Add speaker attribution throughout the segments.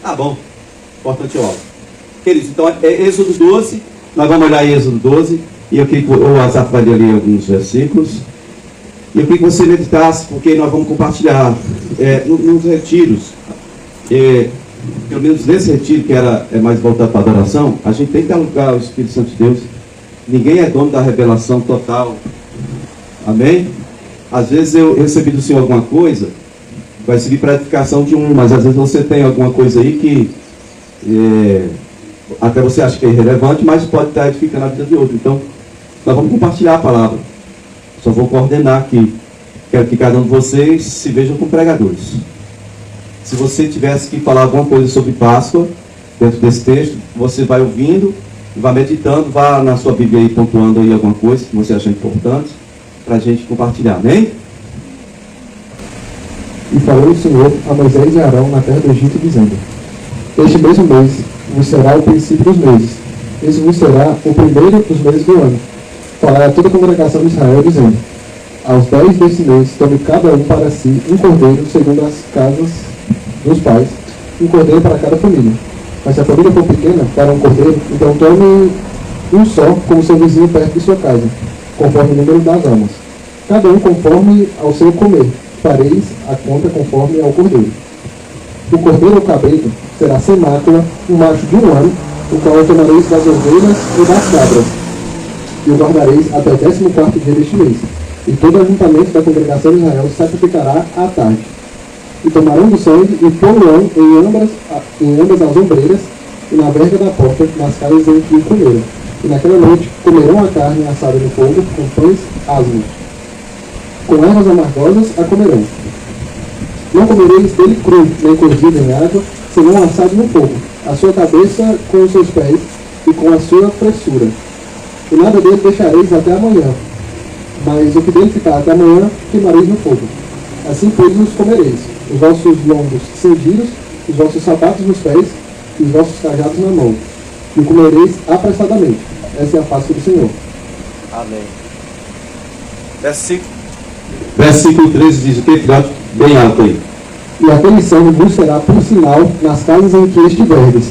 Speaker 1: Ah, bom. Importante o áudio. Queridos, então é Êxodo 12. Nós vamos olhar em Êxodo 12. E eu queria que o WhatsApp vai ler ali alguns versículos. E eu queria que você meditasse, porque nós vamos compartilhar nos retiros. Pelo menos nesse retiro, que é mais voltado para a adoração, a gente tem que alugar o Espírito Santo de Deus. Ninguém é dono da revelação total. Amém? Às vezes eu recebi do Senhor alguma coisa, vai servir para a edificação de um, mas às vezes você tem alguma coisa aí que até você acha que é irrelevante, mas pode estar edificando a vida de outro. Então, nós vamos compartilhar a palavra. Só vou coordenar aqui. Quero que cada um de vocês se vejam como pregadores. Se você tivesse que falar alguma coisa sobre Páscoa, dentro desse texto, você vai ouvindo, vai meditando, vá na sua Bíblia aí pontuando aí alguma coisa que você acha importante, para a gente compartilhar, amém?
Speaker 2: E falou o Senhor a Moisés e Arão na terra do Egito, dizendo: Este mesmo mês vos será o princípio dos meses. Esse vos será o primeiro dos meses do ano. Falará a toda a congregação de Israel, dizendo: Aos 10 deste mês, tome cada um para si um cordeiro, segundo as casas dos pais, um cordeiro para cada família. Mas se a família for pequena, para um cordeiro, então tome um só, como seu vizinho perto de sua casa, conforme o número das almas. Cada um conforme ao seu comer. Fareis a conta conforme ao cordeiro. O cordeiro ou cabrito será sem mácula, um macho de 1 ano, o qual tomareis das ovelhas e das cabras, e o guardareis até o 14º dia deste mês. E todo o ajuntamento da congregação de Israel sacrificará à tarde. E tomarão do sangue e pô-lo em ambas as ombreiras e na verga da porta, nas casas em que o comeram. E naquela noite comerão a carne assada no fogo com pães asmos. Com ervas amargosas a comerão. Não comereis dele cru, nem cozido em água, senão assado no fogo, a sua cabeça com os seus pés e com a sua fressura. E nada dele deixareis até amanhã, mas o que dele ficar até amanhã, queimareis no fogo. Assim, pois, os comereis, os vossos lombos cingidos, os vossos sapatos nos pés e os vossos cajados na mão. E o comereis apressadamente. Essa é a Páscoa do Senhor.
Speaker 1: Amém. Versículo 13 diz o que? Fica bem alto aí.
Speaker 2: E aquele sangue vos será por sinal nas casas em que estiverdes.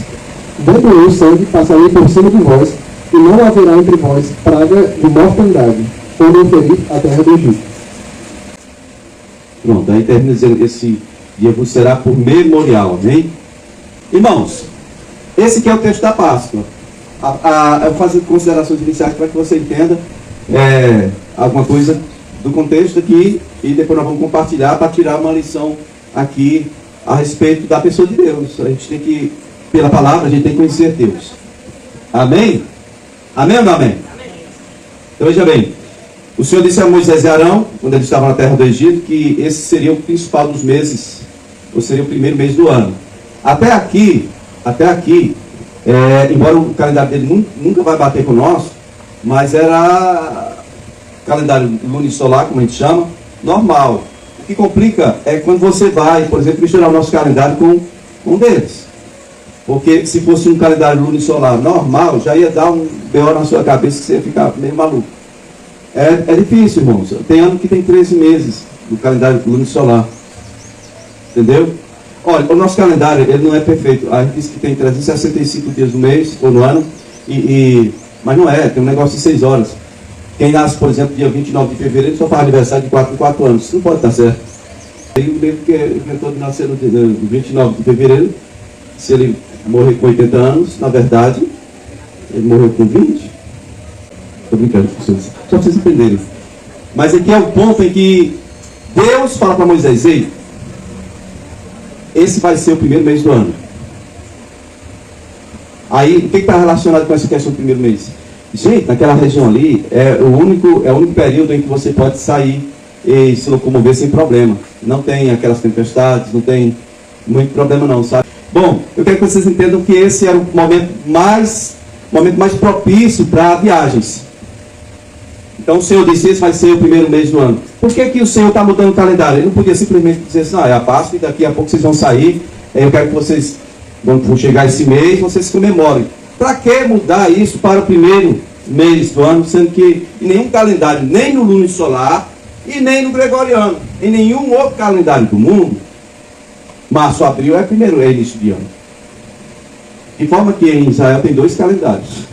Speaker 2: Vendo eu o sangue, passarei por cima de vós, e não haverá entre vós praga de mortandade, quando eu ferir a terra do Egito.
Speaker 1: Pronto, aí termina dizendo: esse dia vos será por memorial, amém? Irmãos, esse aqui é o texto da Páscoa. Eu vou fazer considerações iniciais para que você entenda alguma coisa do contexto aqui, e depois nós vamos compartilhar para tirar uma lição aqui a respeito da pessoa de Deus. A gente tem que, pela palavra, a gente tem que conhecer Deus. Amém? Amém ou não amém? Então veja bem, o Senhor disse a Moisés e Arão, quando eles estavam na terra do Egito, que esse seria o principal dos meses, ou seria o primeiro mês do ano. Até aqui, embora o calendário dele nunca vai bater com o nosso, mas era calendário lunisolar, como a gente chama, normal. O que complica é quando você vai, por exemplo, misturar o nosso calendário com um deles. Porque se fosse um calendário lunisolar normal, já ia dar um B.O. na sua cabeça que você ia ficar meio maluco. É difícil, irmãos. Tem ano que tem 13 meses do calendário lunisolar. Entendeu? Olha, o nosso calendário, ele não é perfeito. A gente diz que tem 365 dias no mês, ou no ano, mas não é, tem um negócio de 6 horas. Quem nasce, por exemplo, dia 29 de fevereiro, só faz aniversário de 4 em 4 anos. Isso não pode estar certo. Aí o mesmo que inventou de nascer no 29 de fevereiro, se ele morrer com 80 anos, na verdade, ele morreu com 20. Estou brincando com vocês, só para vocês entenderem. Mas aqui é o ponto em que Deus fala para Moisés: ei, esse vai ser o primeiro mês do ano. Aí, o que está relacionado com essa questão do primeiro mês? Gente, naquela região ali, é o único período em que você pode sair e se locomover sem problema. Não tem aquelas tempestades, não tem muito problema não, sabe? Bom, eu quero que vocês entendam que esse era o momento mais propício para viagens. Então o Senhor disse: esse vai ser o primeiro mês do ano. Por que o Senhor está mudando o calendário? Ele não podia simplesmente dizer assim: é a Páscoa e daqui a pouco vocês vão sair, eu quero que vocês, quando chegar esse mês, vocês comemorem. Para que mudar isso para o primeiro mês do ano, sendo que em nenhum calendário, nem no lunisolar e nem no gregoriano, em nenhum outro calendário do mundo, Março, abril é primeiro, é início de ano. De forma que em Israel tem 2 calendários.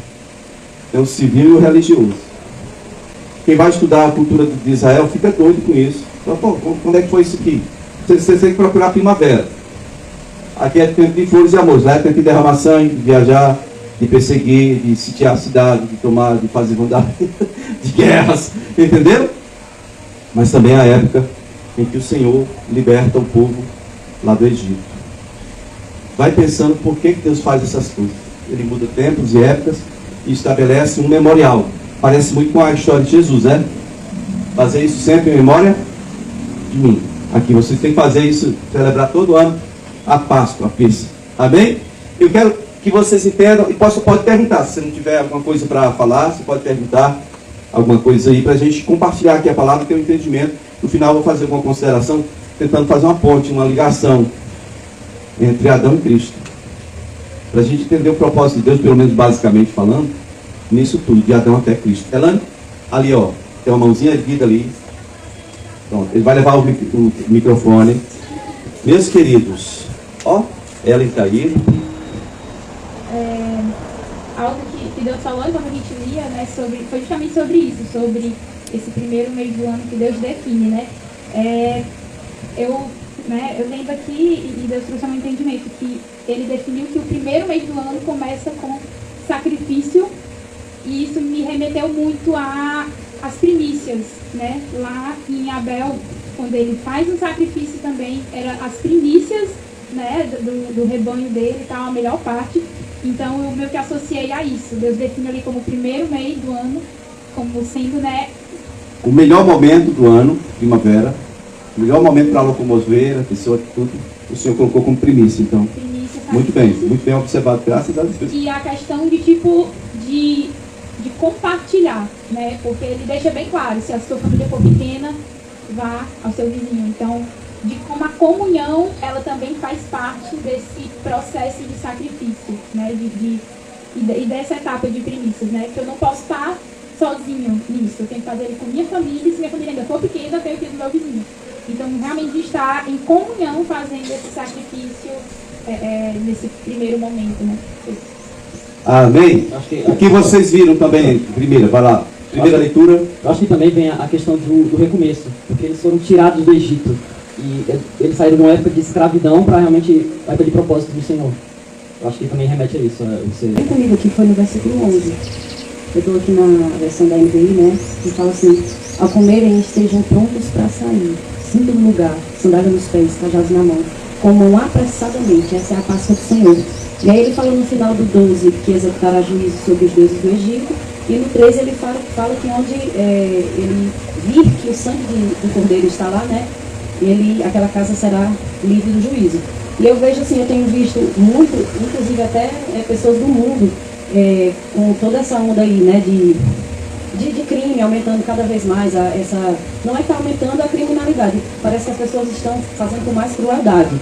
Speaker 1: Tem o civil e o religioso. Quem vai estudar a cultura de Israel fica doido com isso. Então, pô, quando é que foi isso aqui? Você tem que procurar a primavera. Aqui é tempo de flores e amores. Lá é tempo de derramar sangue, de viajar, de perseguir, de sitiar a cidade, de tomar, de fazer vandalismo, de guerras. Entendeu? Mas também é a época em que o Senhor liberta o povo lá do Egito. Vai pensando por que Deus faz essas coisas. Ele muda tempos e épocas e estabelece um memorial. Parece muito com a história de Jesus, né? Fazer isso sempre em memória de mim. Aqui vocês têm que fazer isso, celebrar todo ano a Páscoa, a Pêssega. Amém? Eu quero que vocês entendam, e pode perguntar, se você não tiver alguma coisa para falar, você pode perguntar alguma coisa aí, para a gente compartilhar aqui a palavra, ter um entendimento. No final eu vou fazer uma consideração, tentando fazer uma ponte, uma ligação entre Adão e Cristo. Para a gente entender o propósito de Deus, pelo menos basicamente falando, nisso tudo, de Adão até Cristo. Elane, ali ó, tem uma mãozinha erguida ali. Pronto, ele vai levar o microfone. Meus queridos, ó, ela está aí.
Speaker 3: Algo que Deus falou quando a gente lia, né, foi justamente sobre isso, sobre esse primeiro mês do ano que Deus define, né? Eu lembro aqui, e Deus trouxe um entendimento, que ele definiu que o primeiro mês do ano começa com sacrifício, e isso me remeteu muito às primícias, né? Lá em Abel, quando ele faz um sacrifício também, eram as primícias, né, do rebanho dele, tá, a melhor parte. Então eu meio que associei a isso. Deus define ali como o primeiro mês do ano, como sendo, né,
Speaker 1: o melhor momento do ano, primavera, o melhor momento para a locomover, a pessoa, tudo, o Senhor colocou como primícia. Então,
Speaker 3: primícia,
Speaker 1: muito bem observado, graças a Deus.
Speaker 3: E a questão de tipo de compartilhar, né? Porque ele deixa bem claro, se a sua família for pequena, vá ao seu vizinho. Então, de como a comunhão, ela também faz parte desse processo de sacrifício, né? E dessa etapa de primícias, né? Que eu não posso estar sozinho nisso, eu tenho que fazer ele com minha família, e se minha família ainda for pequena, eu tenho que ir do meu vizinho. Então, realmente, de estar em comunhão fazendo esse sacrifício nesse primeiro momento, né?
Speaker 1: Amém? O que vocês viram também, vai lá, primeira leitura.
Speaker 4: Eu acho que também vem a questão do recomeço, porque eles foram tirados do Egito, e eles saíram de uma época de escravidão para realmente a época de propósito do Senhor. Eu acho que também remete a isso.
Speaker 5: Vem comigo aqui, foi no versículo 11. Eu estou aqui na versão da NVI, né? Que fala assim: ao comerem estejam prontos para sair, cinto no lugar, sandália nos pés, cajados na mão, comam apressadamente. Essa é a Páscoa do Senhor. E aí ele fala no final do 12 que executará juízo sobre os deuses do Egito, e no 13 ele fala que onde ele vir que o sangue do cordeiro está lá, né? Aquela casa será livre do juízo. E eu vejo assim, eu tenho visto muito, inclusive até pessoas do mundo, com toda essa onda aí, né, de crime aumentando cada vez mais. Não é que está aumentando a criminalidade, parece que as pessoas estão fazendo com mais crueldade.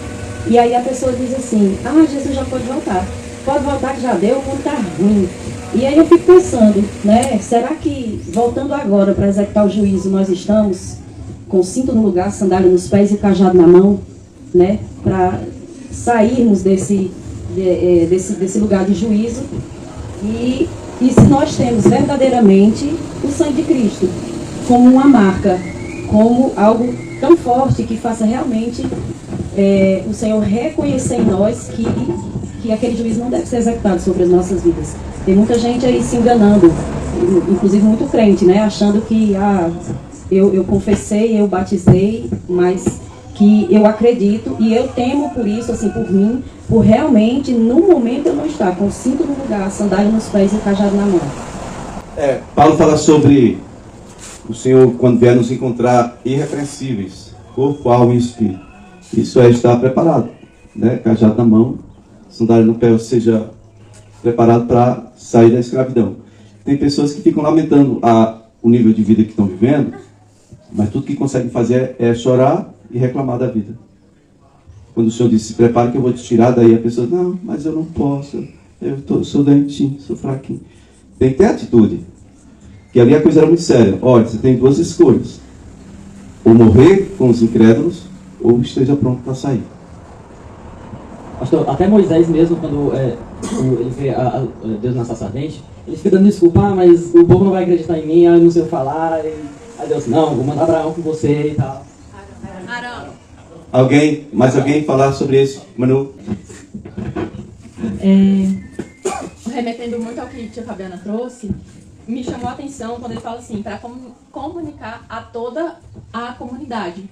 Speaker 5: E aí a pessoa diz assim: Jesus já pode voltar que já deu, o mundo está ruim. E aí eu fico pensando, né, será que voltando agora para executar o juízo, nós estamos com o cinto no lugar, sandália nos pés e cajado na mão, né, para sairmos desse lugar de juízo, e se nós temos verdadeiramente o sangue de Cristo como uma marca, como algo tão forte que faça realmente o Senhor reconhecer em nós que aquele juízo não deve ser executado sobre as nossas vidas. Tem muita gente aí se enganando, inclusive muito crente, né, achando que eu confessei, eu batizei, mas que eu acredito e eu temo por isso, assim, por mim, por realmente, no momento, eu não estar com o cinto no lugar, sandália nos pés e o cajado na mão.
Speaker 1: Paulo fala sobre o Senhor, quando vier nos encontrar irrepreensíveis, corpo, alma e espírito. Isso é estar preparado, né? Cajado na mão, sandália no pé, ou seja, preparado para sair da escravidão. Tem pessoas que ficam lamentando o nível de vida que estão vivendo, mas tudo que conseguem fazer é chorar e reclamar da vida. Quando o Senhor diz: se prepare que eu vou te tirar daí, a pessoa: não, mas eu não posso, sou doentinho, sou fraquinho. Tem que ter atitude, que ali a coisa era muito séria. Olha, você tem 2 escolhas: ou morrer com os incrédulos, ou esteja pronto para sair.
Speaker 4: Pastor, até Moisés mesmo, quando ele vê Deus na sarça ardente, ele fica dando desculpa, mas o povo não vai acreditar em mim, eu não sei falar. Aí Deus, não, vou mandar Abraão com você e tal.
Speaker 1: Mais alguém falar sobre isso? Manu?
Speaker 6: Remetendo muito ao que a tia Fabiana trouxe, me chamou a atenção quando ele fala assim, para comunicar a toda a comunidade.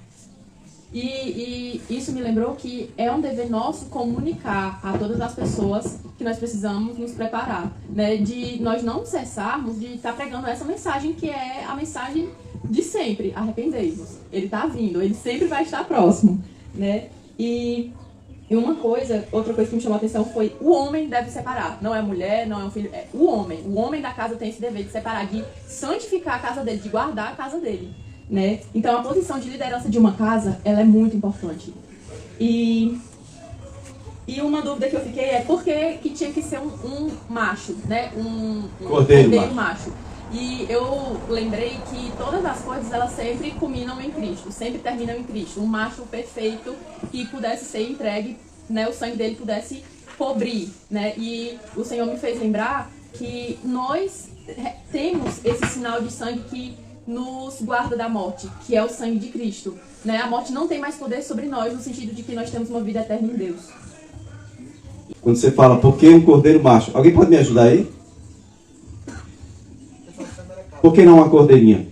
Speaker 6: E isso me lembrou que é um dever nosso comunicar a todas as pessoas que nós precisamos nos preparar, né? De nós não cessarmos de estar pregando essa mensagem que é a mensagem de sempre, arrependei-vos. Ele está vindo, ele sempre vai estar próximo, né? E outra coisa que me chamou a atenção foi o homem deve separar, não é a mulher, não é o filho, é o homem. O homem da casa tem esse dever de separar, de santificar a casa dele, de guardar a casa dele. Né? Então a posição de liderança de uma casa, ela é muito importante. E uma dúvida que eu fiquei é por que tinha que ser um macho, né? Um cordeiro macho. E eu lembrei que todas as coisas, elas sempre culminam em Cristo, sempre terminam em Cristo. Um macho perfeito que pudesse ser entregue, né? O sangue dele pudesse cobrir, né? E o Senhor me fez lembrar que nós temos esse sinal de sangue que nos guarda da morte, que é o sangue de Cristo, né? A morte não tem mais poder sobre nós, no sentido de que nós temos uma vida eterna em Deus.
Speaker 1: Quando você fala, por que um cordeiro macho? Alguém pode me ajudar aí? Por que não uma cordeirinha?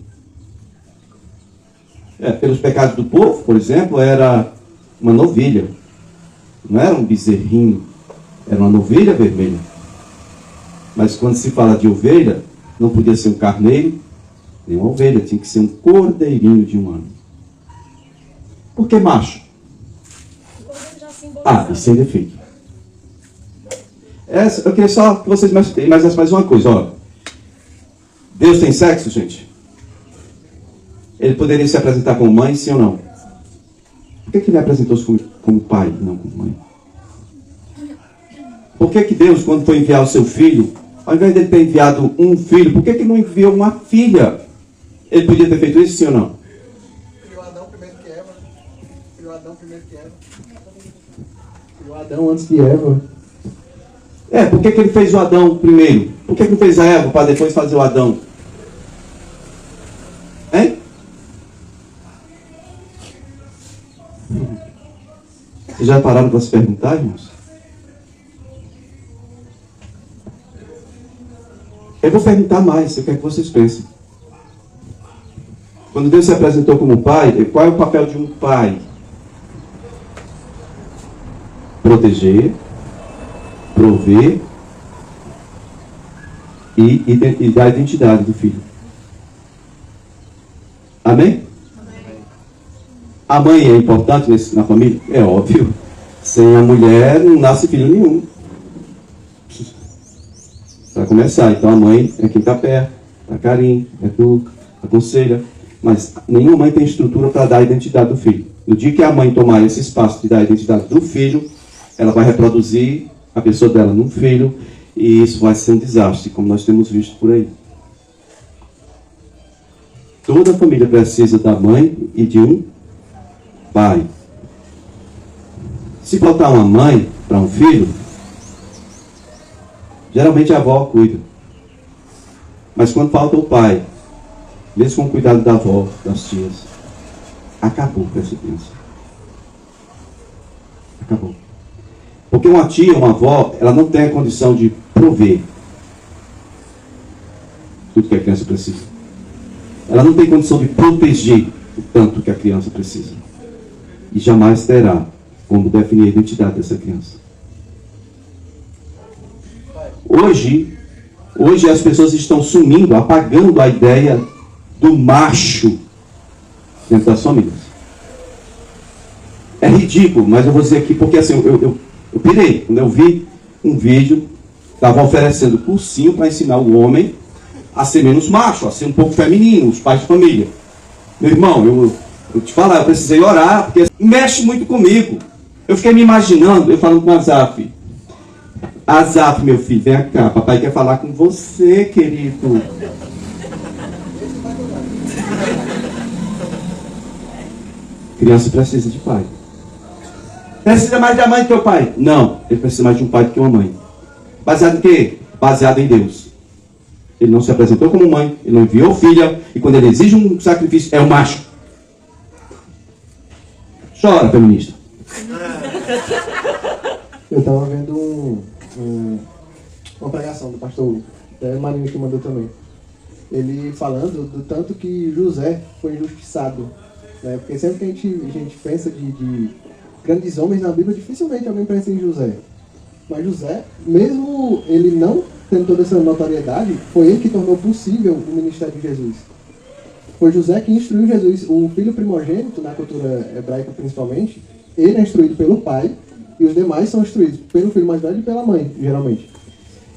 Speaker 1: Pelos pecados do povo, por exemplo, era uma novilha. Não era um bezerrinho, era uma novilha vermelha. Mas quando se fala de ovelha, não podia ser um carneiro, nem uma ovelha, tinha que ser um cordeirinho de um ano. Por que macho? E sem defeito. Eu queria só que vocês mais uma coisa. Ó. Deus tem sexo, gente? Ele poderia se apresentar como mãe, sim ou não? Por que ele apresentou-se como pai e não como mãe? Por que Deus, quando foi enviar o seu filho, ao invés de ele ter enviado um filho, por que não enviou uma filha? Ele podia ter feito isso, sim ou não?
Speaker 2: Criou Adão primeiro que Eva. Criou Adão antes de Eva.
Speaker 1: Por que ele fez o Adão primeiro? Por que não fez a Eva para depois fazer o Adão? Hein? Vocês já pararam para se perguntar, irmãos? Eu vou perguntar mais, eu quero que vocês pensem. Quando Deus se apresentou como pai, qual é o papel de um pai? Proteger, prover e dar a identidade do filho. Amém? A mãe é importante na família? É óbvio. Sem a mulher não nasce filho nenhum. Para começar, então a mãe é quem está perto, dá carinho, educa, aconselha. Mas nenhuma mãe tem estrutura para dar a identidade do filho. No dia que a mãe tomar esse espaço de dar a identidade do filho, ela vai reproduzir a pessoa dela num filho, e isso vai ser um desastre, como nós temos visto por aí. Toda família precisa da mãe e de um pai. Se faltar uma mãe para um filho, geralmente a avó cuida. Mas quando falta o pai, mesmo com o cuidado da avó, das tias, acabou com essa criança. Acabou. Porque uma tia, uma avó, ela não tem a condição de prover tudo que a criança precisa. Ela não tem condição de proteger o tanto que a criança precisa. E jamais terá como definir a identidade dessa criança. Hoje as pessoas estão sumindo, apagando a ideia do macho dentro das famílias. É ridículo, mas eu vou dizer aqui porque assim, eu pirei. Quando eu vi um vídeo, estava oferecendo cursinho para ensinar o homem a ser menos macho, a ser um pouco feminino, os pais de família. Meu irmão, eu te falar, eu precisei orar, porque mexe muito comigo. Eu fiquei me imaginando, eu falando com a Azaf. Azaf, meu filho, vem cá, papai quer falar com você, querido. Criança precisa de pai. Precisa mais da mãe do que o pai? Não, ele precisa mais de um pai do que uma mãe. Baseado em quê? Baseado em Deus. Ele não se apresentou como mãe, ele não enviou filha, e quando ele exige um sacrifício, é um macho. Chora, feminista.
Speaker 2: Eu estava vendo uma pregação do pastor Hugo, até Marinho que mandou também. Ele falando do tanto que José foi injustiçado, né? Porque sempre que a gente pensa de grandes homens na Bíblia, dificilmente alguém pensa em José. Mas José, mesmo ele não tendo toda essa notoriedade, foi ele que tornou possível o ministério de Jesus. Foi José que instruiu Jesus. O filho primogênito, na cultura hebraica principalmente, ele é instruído pelo pai, e os demais são instruídos pelo filho mais velho e pela mãe, geralmente.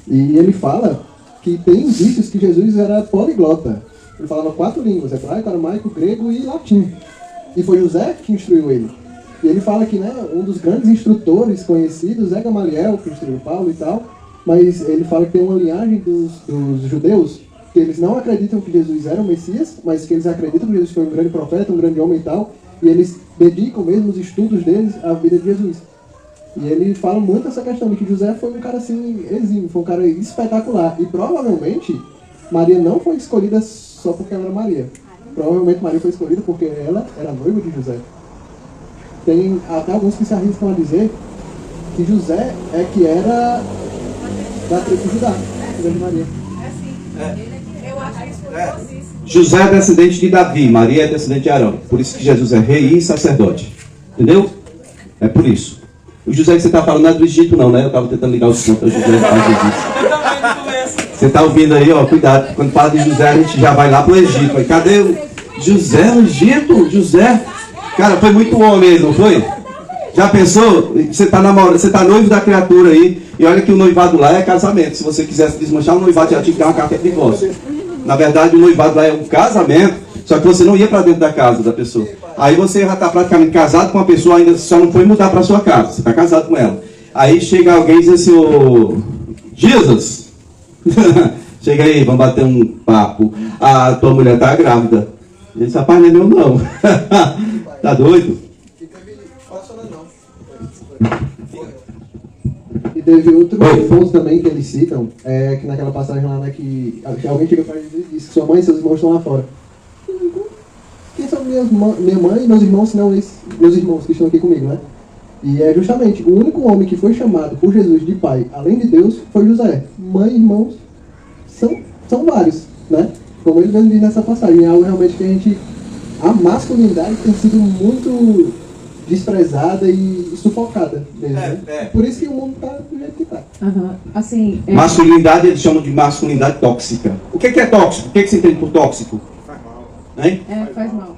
Speaker 2: E ele fala que tem indícios que Jesus era poliglota. Ele falava 4 línguas, hebraico, aramaico, grego e latim. E foi José que instruiu ele. E ele fala que, né, um dos grandes instrutores conhecidos é Gamaliel, que instruiu Paulo e tal, mas ele fala que tem uma linhagem dos judeus que eles não acreditam que Jesus era o Messias, mas que eles acreditam que Jesus foi um grande profeta, um grande homem e tal, e eles dedicam mesmo os estudos deles à vida de Jesus. E ele fala muito essa questão de que José foi um cara assim, exímio, foi um cara espetacular. E provavelmente Maria não foi escolhida só porque ela era Maria. Provavelmente Maria foi escolhida porque ela era noiva de José. Tem até alguns que se arriscam a dizer que José é que era da tribo de Judá, filha de Maria.
Speaker 7: Eu acho isso curiosíssimo.
Speaker 1: José é descendente de Davi, Maria é descendente de Arão. Por isso que Jesus é rei e sacerdote. Entendeu? É por isso. O José que você está falando não é do Egito não, né? Eu estava tentando ligar os pontos ao José do Egito. Você está ouvindo aí, ó, cuidado. Quando fala de José, a gente já vai lá para o Egito. Aí, cadê o José no Egito? José? Cara, foi muito homem mesmo, não foi? Já pensou? Você está namorando, você está noivo da criatura aí, e olha que o noivado lá é casamento. Se você quisesse desmanchar o noivado, já tinha que dar uma carta de divórcio. Na verdade, o noivado lá é um casamento, só que você não ia para dentro da casa da pessoa. Aí você já está praticamente casado com uma pessoa, ainda só não foi mudar para sua casa. Você está casado com ela. Aí chega alguém e diz assim, ô Jesus, chega aí, vamos bater um papo. A tua mulher está grávida. Ele disse, rapaz, não é meu não. Tá doido?
Speaker 2: E teve outro ponto também que eles citam, que naquela passagem lá, né, que alguém chega para Jesus e disse que sua mãe e seus irmãos estão lá fora. Quem são minha mãe e meus irmãos, senão meus irmãos que estão aqui comigo, né? E é justamente o único homem que foi chamado por Jesus de pai, além de Deus, foi José. Mãe e irmãos são vários, né? Como ele mesmo diz nessa passagem, é algo realmente que a masculinidade tem sido muito desprezada e sufocada mesmo, né? Por isso que o mundo está do jeito que está.
Speaker 5: Assim,
Speaker 1: Masculinidade, eles chamam de masculinidade tóxica. O que é tóxico? O que você entende por tóxico?
Speaker 2: Faz mal.
Speaker 1: Hein?
Speaker 5: faz mal.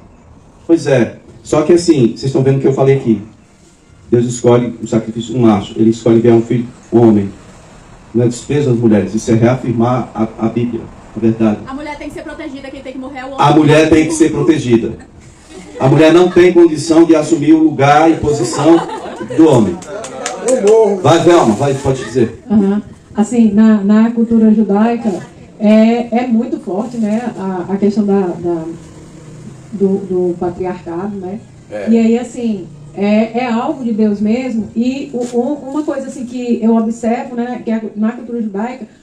Speaker 1: Pois é. Só que assim, vocês estão vendo o que eu falei aqui. Deus escolhe o sacrifício do macho. Ele escolhe enviar um filho homem. Não é desprezo às mulheres. Isso é reafirmar a Bíblia, a verdade.
Speaker 6: A mulher tem que ser protegida, quem tem que morrer é o homem.
Speaker 1: A mulher tem que ser protegida. A mulher não tem condição de assumir o lugar e posição do homem. Vai, Velma, pode dizer.
Speaker 5: Assim, na cultura judaica é muito forte, né, a questão do patriarcado, né? E aí, assim, é algo de Deus mesmo. E uma coisa assim que eu observo, né, que na cultura judaica,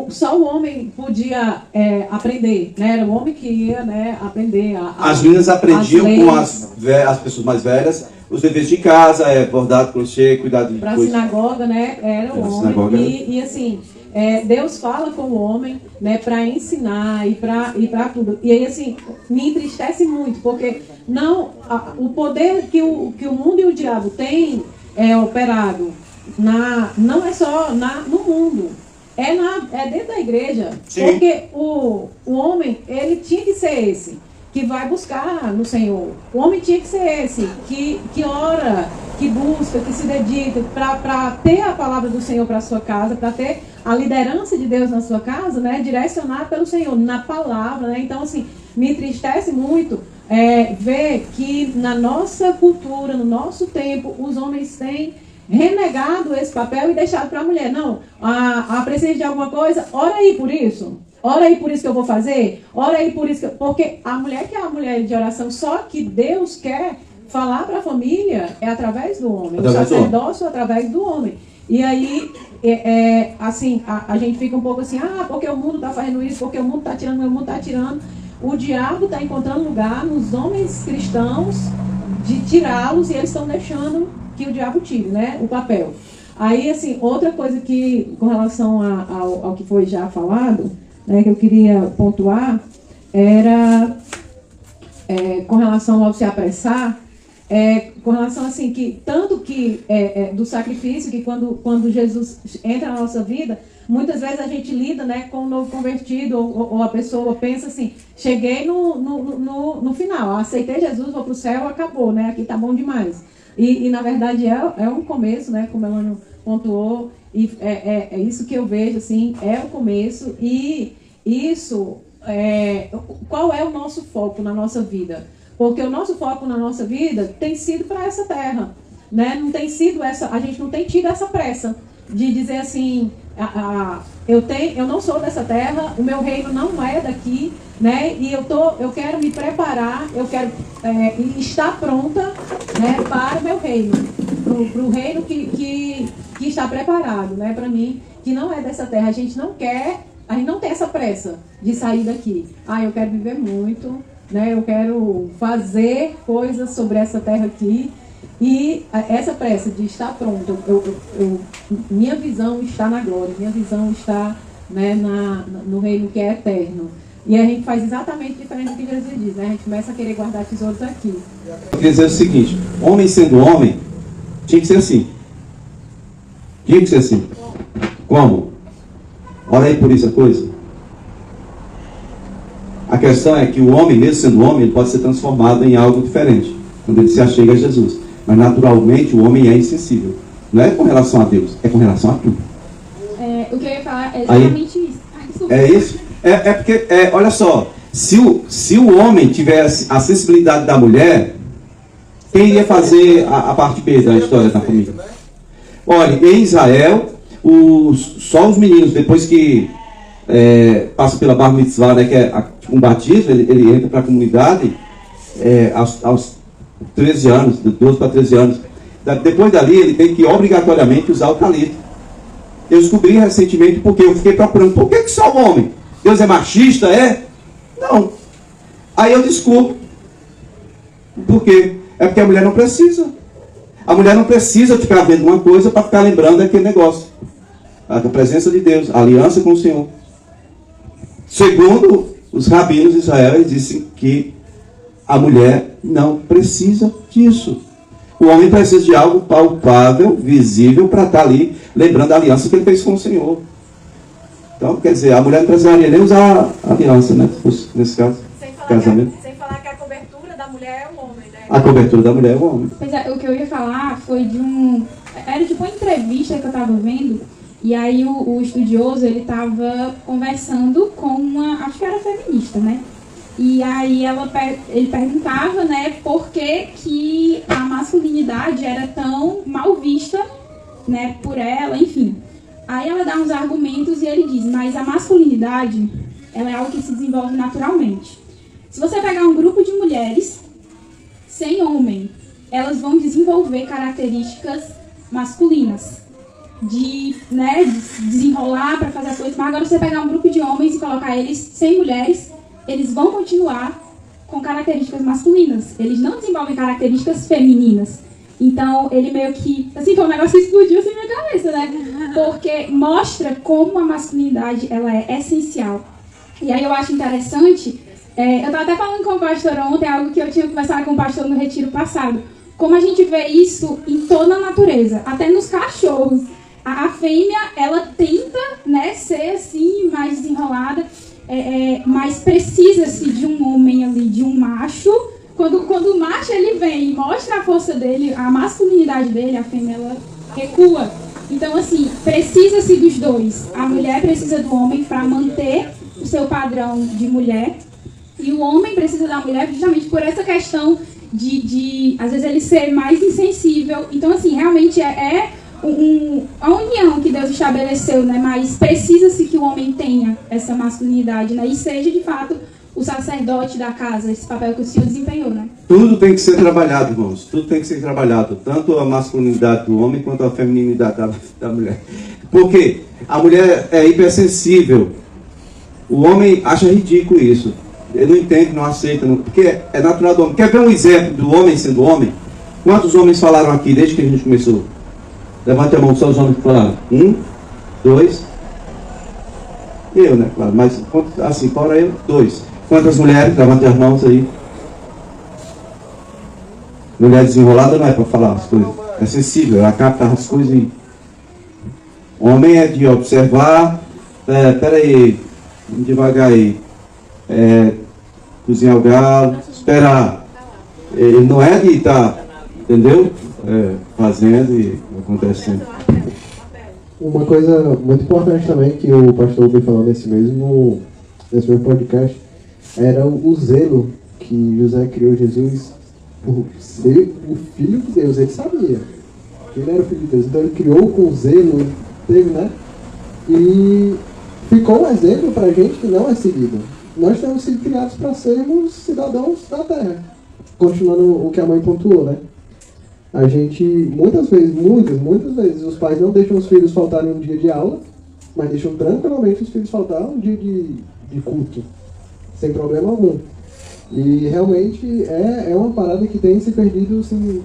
Speaker 5: só o homem podia aprender, né? Era o homem que ia, né, aprender.
Speaker 1: As meninas aprendiam com as pessoas mais velhas os deveres de casa, bordado, crochê, cuidado de
Speaker 5: pra
Speaker 1: coisa.
Speaker 5: sinagoga, né? Era o homem. E assim, Deus fala com o homem, né, para ensinar e para tudo. E aí, assim, me entristece muito, porque o poder que o mundo e o diabo têm operado não é só no mundo. É dentro da igreja. Sim. Porque o homem, ele tinha que ser esse que vai buscar no Senhor. O homem tinha que ser esse que ora, que busca, que se dedica para ter a palavra do Senhor para a sua casa, para ter a liderança de Deus na sua casa, né, direcionada pelo Senhor, na palavra, né? Então, assim, me entristece muito ver que na nossa cultura, no nosso tempo, os homens têm renegado esse papel e deixado para a mulher. Não, precisa de alguma coisa, ora aí por isso. Ora aí por isso que eu vou fazer. Ora aí por isso porque a mulher que é a mulher de oração, só que Deus quer
Speaker 7: falar para a família é através do homem,
Speaker 1: Através
Speaker 7: o
Speaker 1: do homem.
Speaker 7: sacerdócio é através do homem. E aí, assim, a gente fica um pouco assim, porque o mundo está fazendo isso, porque o mundo está tirando, o mundo está tirando. O diabo está encontrando lugar nos homens cristãos de tirá-los, e eles estão deixando que o diabo tire, né, o papel. Aí, assim, outra coisa que, com relação ao que foi já falado, né, que eu queria pontuar, era com relação ao se apressar, com relação assim, que tanto que do sacrifício, que quando Jesus entra na nossa vida, muitas vezes a gente lida, né, com o novo convertido, ou a pessoa pensa assim, cheguei no final, aceitei Jesus, vou para o céu, acabou, né, aqui tá bom demais. E na verdade é um começo, né, como a Elane pontuou, e é isso que eu vejo, assim, é o começo, e isso, qual é o nosso foco na nossa vida? Porque o nosso foco na nossa vida tem sido para essa terra, né? Não tem sido a gente não tem tido essa pressa de dizer assim, eu não sou dessa terra, o meu reino não é daqui, né? E eu quero me preparar, eu quero estar pronta, né, para o meu reino, para o reino que está preparado, né, para mim, que não é dessa terra. A gente não tem essa pressa de sair daqui. Eu quero viver muito, né? Eu quero fazer coisas sobre essa terra aqui, e essa pressa de estar pronto, minha visão está na glória, minha visão está, né, no reino que é eterno. E a gente faz exatamente diferente do que Jesus diz, né? A gente começa a querer guardar tesouros aqui.
Speaker 1: Eu queria dizer o seguinte, homem sendo homem, tinha que ser assim. Tinha que ser assim. Como? Olha aí por isso a coisa. A questão é que o homem, mesmo sendo homem, ele pode ser transformado em algo diferente quando ele se achega a Jesus. Mas naturalmente o homem é insensível. Não é com relação a Deus, é com relação a tudo.
Speaker 3: O que eu ia falar é exatamente isso. Desculpa.
Speaker 1: É isso? Porque, olha só, se o homem tivesse a sensibilidade da mulher, quem iria fazer a parte B da história da família? Olha, em Israel, só os meninos, depois que passa pela Bar Mitzvah, né, que é um batismo, ele entra para a comunidade aos 13 anos, de 12 para 13 anos. Depois dali, ele tem que obrigatoriamente usar o talito. Eu descobri recentemente porque eu fiquei procurando, por que só o homem? Deus é machista, Não. Aí eu descubro. Por quê? É porque a mulher não precisa. A mulher não precisa ficar vendo uma coisa para ficar lembrando daquele negócio. A presença de Deus, a aliança com o Senhor. Segundo os rabinos de Israel, eles dizem que a mulher não precisa disso. O homem precisa de algo palpável, visível, para estar ali lembrando a aliança que ele fez com o Senhor. Então, quer dizer, a mulher não precisaria nem usar a aliança, né? Nesse caso, casamento.
Speaker 7: Sem falar que a cobertura da mulher é o homem, né?
Speaker 1: A cobertura da mulher é o homem.
Speaker 3: Pois é, o que eu ia falar foi era tipo uma entrevista que eu estava vendo, e aí o estudioso, ele estava conversando com uma, acho que era feminista, né? E aí ele perguntava, né, por que a masculinidade era tão mal vista, né, por ela, enfim. Aí ela dá uns argumentos e ele diz, mas a masculinidade, ela é algo que se desenvolve naturalmente. Se você pegar um grupo de mulheres sem homem, elas vão desenvolver características masculinas, de desenrolar para fazer as coisas. Mas agora você pegar um grupo de homens e colocar eles sem mulheres, eles vão continuar com características masculinas. Eles não desenvolvem características femininas. Então, ele meio que... Assim, foi um negócio que explodiu assim na minha cabeça, né? Porque mostra como a masculinidade, ela é essencial. E aí eu acho interessante... eu estava até falando com o pastor ontem, algo que eu tinha conversado com o pastor no retiro passado. Como a gente vê isso em toda a natureza, até nos cachorros. A fêmea, ela tenta, né, ser assim, mais desenrolada, mas precisa-se de um homem ali, de um macho. Quando o macho ele vem e mostra a força dele, a masculinidade dele, a fêmea ela recua. Então, assim, precisa-se dos dois. A mulher precisa do homem para manter o seu padrão de mulher. E o homem precisa da mulher justamente por essa questão de às vezes, ele ser mais insensível. Então, assim, realmente a união que Deus estabeleceu, né? Mas precisa-se que o homem tenha essa masculinidade, né? E seja, de fato, o sacerdote da casa, esse papel que o senhor desempenhou, né?
Speaker 1: Tudo tem que ser trabalhado, irmãos. Tudo tem que ser trabalhado. Tanto a masculinidade do homem quanto a feminilidade da mulher. Porque a mulher é hipersensível. O homem acha ridículo isso. Ele não entende, não aceita. Porque é natural do homem. Quer ver um exemplo do homem sendo homem? Quantos homens falaram aqui desde que a gente começou? Levante a mão, só os homens que falaram. 1, 2. Eu, né? Claro. Mas assim, fora eu, 2. Quantas mulheres? Levante as mãos aí. Mulher desenrolada não é para falar as coisas. É sensível, ela capta as coisas e... Homem é de observar. Peraí, devagar aí. Cozinhar o galo, esperar. Ele não é de estar, entendeu? Fazendo e acontecendo.
Speaker 2: Uma coisa muito importante também que o pastor veio falando nesse mesmo podcast era o zelo que José criou Jesus por ser o Filho de Deus. Ele sabia que ele era o Filho de Deus, então ele criou com zelo, teve, né? E ficou um exemplo para a gente que não é seguido. Nós temos sido criados para sermos cidadãos da terra. Continuando o que a mãe pontuou, né? A gente, muitas vezes, os pais não deixam os filhos faltarem um dia de aula, mas deixam tranquilamente os filhos faltar um dia de culto, sem problema algum. E realmente é uma parada que tem se perdido assim,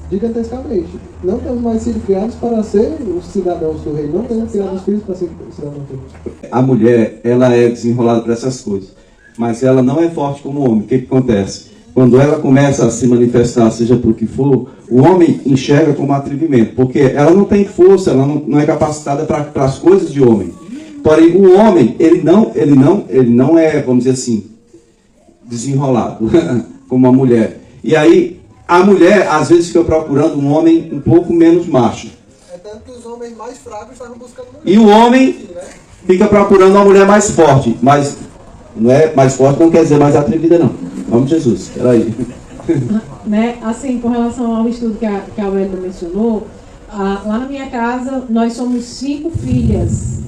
Speaker 2: gigantescamente. Não temos mais sido criados para ser os cidadãos do reino, não temos criado os filhos para ser cidadãos do reino.
Speaker 1: A mulher, ela é desenrolada para essas coisas, mas ela não é forte como o homem. O que acontece? Quando ela começa a se manifestar, seja por que for, o homem enxerga como atrevimento, porque ela não tem força, ela não é capacitada para as coisas de homem. Porém, o homem, ele não é, vamos dizer assim, desenrolado, como a mulher. E aí, a mulher, às vezes, fica procurando um homem um pouco menos macho.
Speaker 2: É tanto que os homens mais fracos estavam buscando mulher.
Speaker 1: E o homem fica procurando uma mulher mais forte, mas não é mais forte, não quer dizer mais atrevida, não. Vamos, Jesus, peraí.
Speaker 7: Né, assim, com relação ao estudo que a Wélida mencionou, lá na minha casa nós somos 5 filhas,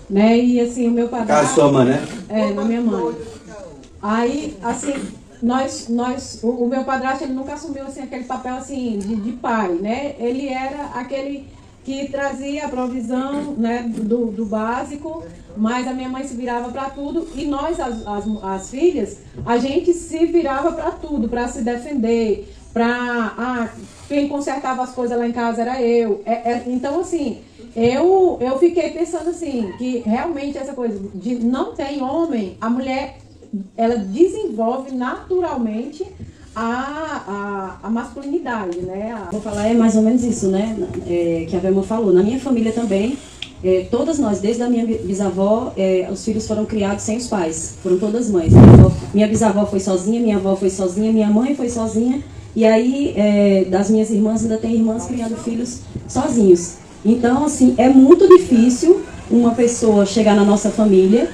Speaker 7: né, e assim, o meu padrasto...
Speaker 1: Casa sua mãe, né?
Speaker 7: Na minha mãe. Aí, assim, o meu padrasto, ele nunca assumiu, assim, aquele papel, assim, de pai, né, ele era aquele que trazia a provisão, né, do básico, mas a minha mãe se virava para tudo, e nós, as filhas, a gente se virava para tudo, para se defender, quem consertava as coisas lá em casa era eu. Então, assim, eu fiquei pensando assim, que realmente essa coisa de não tem homem, a mulher, ela desenvolve naturalmente a masculinidade, né?
Speaker 5: Vou falar mais ou menos isso, né? Que a Velma falou. Na minha família também, todas nós, desde a minha bisavó, os filhos foram criados sem os pais. Foram todas mães. Minha bisavó foi sozinha, minha avó foi sozinha, minha mãe foi sozinha. E aí, das minhas irmãs, ainda tem irmãs criando filhos sozinhos. Então, assim, é muito difícil uma pessoa chegar na nossa família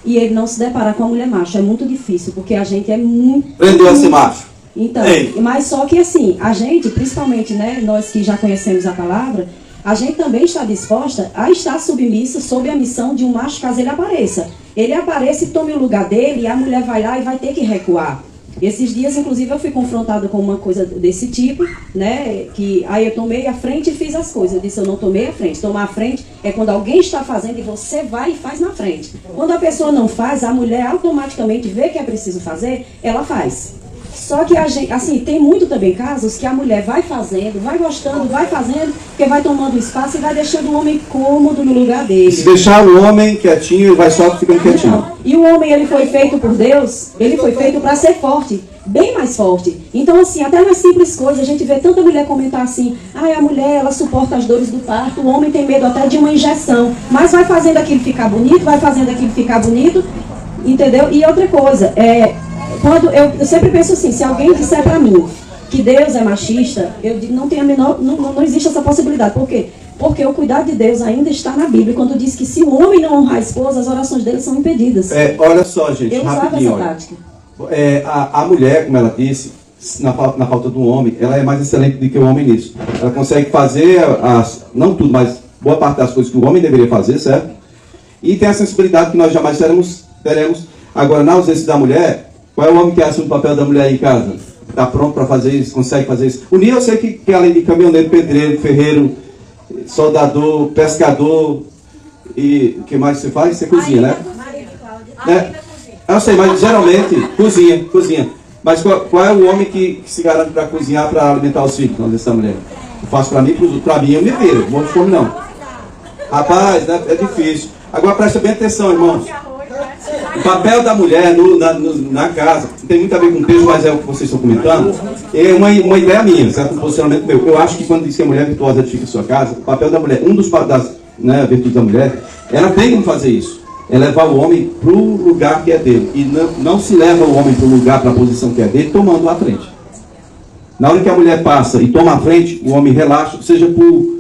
Speaker 5: e ele não se deparar com a mulher macho. É muito difícil, porque a gente é muito...
Speaker 1: Aprendeu a ser macho.
Speaker 5: Então, mas só que assim, a gente, principalmente, né, nós que já conhecemos a palavra, a gente também está disposta a estar submissa sob a missão de um macho caso ele apareça. Ele apareça e tome o lugar dele e a mulher vai lá e vai ter que recuar. Esses dias, inclusive, eu fui confrontada com uma coisa desse tipo, né, que aí eu tomei a frente e fiz as coisas. Eu disse, eu não tomei a frente. Tomar a frente é quando alguém está fazendo e você vai e faz na frente. Quando a pessoa não faz, a mulher automaticamente vê que é preciso fazer, ela faz. Só que a gente, assim, tem muito também casos que a mulher vai fazendo, vai gostando, vai fazendo, porque vai tomando espaço e vai deixando o homem cômodo no lugar dele.
Speaker 1: Se deixar o homem quietinho, ele vai só ficando quietinho.
Speaker 5: Não. E o homem, ele foi feito por Deus, ele foi feito para ser forte, bem mais forte. Então, assim, até nas simples coisas, a gente vê tanta mulher comentar assim, a mulher, ela suporta as dores do parto, o homem tem medo até de uma injeção, mas vai fazendo aquilo ficar bonito, vai fazendo aquilo ficar bonito, entendeu? E outra coisa, quando eu sempre penso assim, se alguém disser para mim que Deus é machista, eu digo, não tem a menor, não existe essa possibilidade. Por quê? Porque o cuidado de Deus ainda está na Bíblia, quando diz que se o homem não honrar a esposa, as orações dele são impedidas.
Speaker 1: Olha só, gente,
Speaker 5: eu usava essa tática.
Speaker 1: A mulher, como ela disse, na falta do homem, ela é mais excelente do que o homem nisso. Ela consegue fazer, não tudo, mas boa parte das coisas que o homem deveria fazer, certo? E tem a sensibilidade que nós jamais teremos. Agora, na ausência da mulher, qual é o homem que assume o papel da mulher em casa? Está pronto para fazer isso, consegue fazer isso. O Nil, eu sei que além de caminhoneiro, pedreiro, ferreiro, soldador, pescador, e o que mais você faz? Você cozinha, né? Eu sei, mas geralmente cozinha. Mas qual é o homem que se garante para cozinhar, para alimentar os filhos, não dessa mulher? Eu faço para mim, para mim eu me viro, não vou de fome não. Rapaz, né, é difícil. Agora presta bem atenção, irmãos. O papel da mulher na casa tem muito a ver com o texto, mas é o que vocês estão comentando. É uma ideia minha, certo? Um posicionamento meu. Eu acho que quando diz que a mulher virtuosa edifica sua casa, o papel da mulher, das virtudes da mulher, ela tem como fazer isso. É levar o homem para o lugar que é dele. E não se leva o homem para o lugar, para a posição que é dele, tomando a frente. Na hora que a mulher passa e toma a frente, o homem relaxa, seja por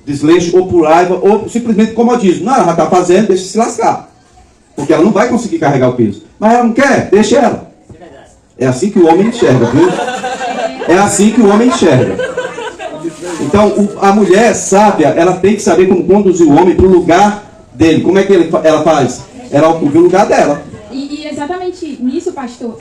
Speaker 1: desleixo ou por raiva, ou simplesmente comodismo. Não, ela já está fazendo, deixa se lascar. Porque ela não vai conseguir carregar o peso. Mas ela não quer, deixa ela. É assim que o homem enxerga, viu? É assim que o homem enxerga. Então, a mulher sábia, ela tem que saber como conduzir o homem para o lugar dele. Como é que ela faz? Ela ocupa o lugar dela.
Speaker 3: E exatamente nisso, pastor,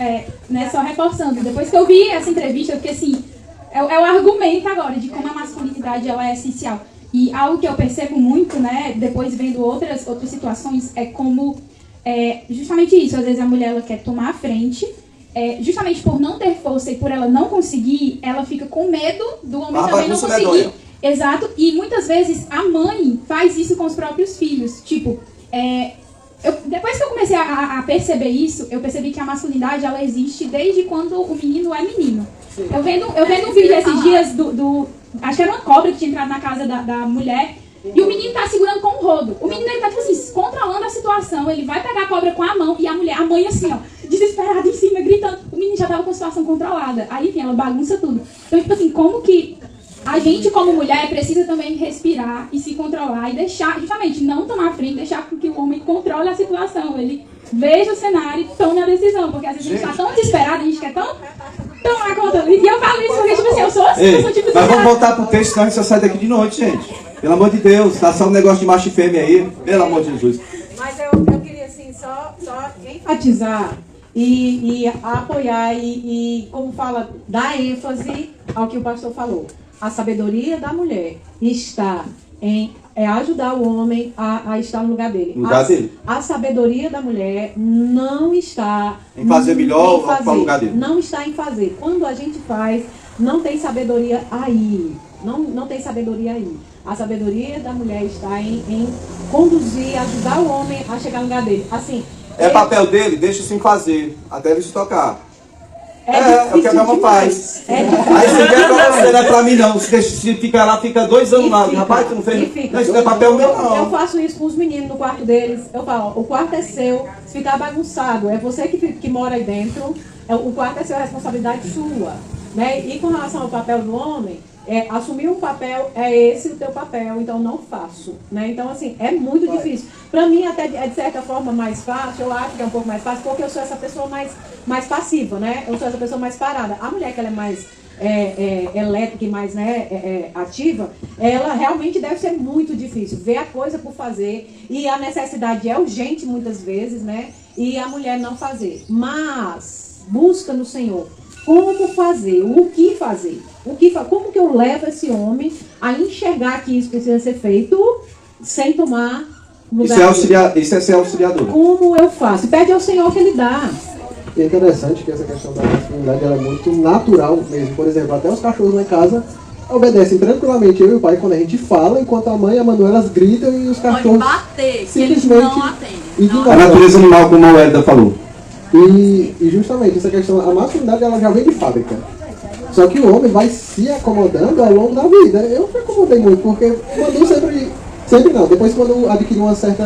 Speaker 3: né, só reforçando, depois que eu vi essa entrevista, eu fiquei assim, é o argumento agora de como a masculinidade ela é essencial. E algo que eu percebo muito, né, depois vendo outras situações, é como justamente isso. Às vezes a mulher ela quer tomar a frente, justamente por não ter força e por ela não conseguir, ela fica com medo do homem também não conseguir. Exato, e muitas vezes a mãe faz isso com os próprios filhos. Tipo, depois que eu comecei a perceber isso, eu percebi que a masculinidade ela existe desde quando o menino é menino. Eu vendo um vídeo esses dias acho que era uma cobra que tinha entrado na casa da mulher. E o menino tá segurando com um rodo. O menino ele tá tipo assim, controlando a situação. Ele vai pegar a cobra com a mão e a mãe assim, ó, desesperada em cima, gritando. O menino já tava com a situação controlada. Aí, enfim, ela bagunça tudo. Então, tipo assim, como que a gente, como mulher, precisa também respirar e se controlar e deixar, justamente, não tomar a frente, deixar que o homem controle a situação. Ele veja o cenário e tome a decisão. Porque às vezes a gente tá tão desesperado, a gente quer tão tomar conta. E eu falo isso porque, tipo assim, eu sou assim, eu sou tipo assim.
Speaker 1: Mas vamos voltar pro texto, senão a gente só sai daqui de noite, gente. Pelo amor de Deus, tá só um negócio de macho e fêmea aí, pelo amor de Jesus.
Speaker 7: Mas eu queria assim, só enfatizar e apoiar e, como fala, dar ênfase ao que o pastor falou. A sabedoria da mulher está em ajudar o homem a estar no lugar dele. A sabedoria da mulher não está
Speaker 1: em fazer melhor ou ocupar o lugar dele.
Speaker 7: Não está em fazer. Quando a gente faz, não tem sabedoria aí. Não tem sabedoria aí. A sabedoria da mulher está em conduzir, ajudar o homem a chegar no lugar dele. Assim,
Speaker 1: papel dele, deixa sem fazer, até ele se tocar.
Speaker 7: É
Speaker 1: o que a minha mãe faz. Aí você quer pra você, não é pra mim não. Se ficar lá, fica 2 anos lá. Rapaz, tu não fez. Não, isso não é papel meu não.
Speaker 7: Eu faço isso com os meninos no quarto deles. Eu falo, o quarto é seu, se ficar bagunçado, é você que mora aí dentro. O quarto é seu, é responsabilidade sua. Né? E com relação ao papel do homem, assumir um papel, esse o teu papel, então não faço, né? Então, assim, é muito difícil. Para mim, até de certa forma, mais fácil, eu acho que é um pouco mais fácil, porque eu sou essa pessoa mais passiva, né? Eu sou essa pessoa mais parada. A mulher que ela é mais elétrica e mais ativa, ela realmente deve ser muito difícil. Ver a coisa por fazer, e a necessidade é urgente muitas vezes, né? E a mulher não fazer. Mas, busca no Senhor. Como fazer? O que fazer? Como que eu levo esse homem a enxergar que isso precisa ser feito sem tomar lugar?
Speaker 1: Isso é ser auxiliador.
Speaker 7: Como eu faço? Pede ao Senhor que Ele dá.
Speaker 2: E é interessante que essa questão da masculinidade ela é muito natural mesmo. Por exemplo, até os cachorros lá em casa obedecem tranquilamente eu e o pai quando a gente fala, enquanto a mãe e a Manu elas gritam e os cachorros
Speaker 6: bater,
Speaker 2: simplesmente
Speaker 6: que eles não atendem.
Speaker 1: A natureza animal, como a Hélida falou.
Speaker 2: E justamente essa questão, a masculinidade ela já vem de fábrica. Só que o homem vai se acomodando ao longo da vida. Eu me acomodei muito, porque Manu sempre não. Depois quando adquiri uma certa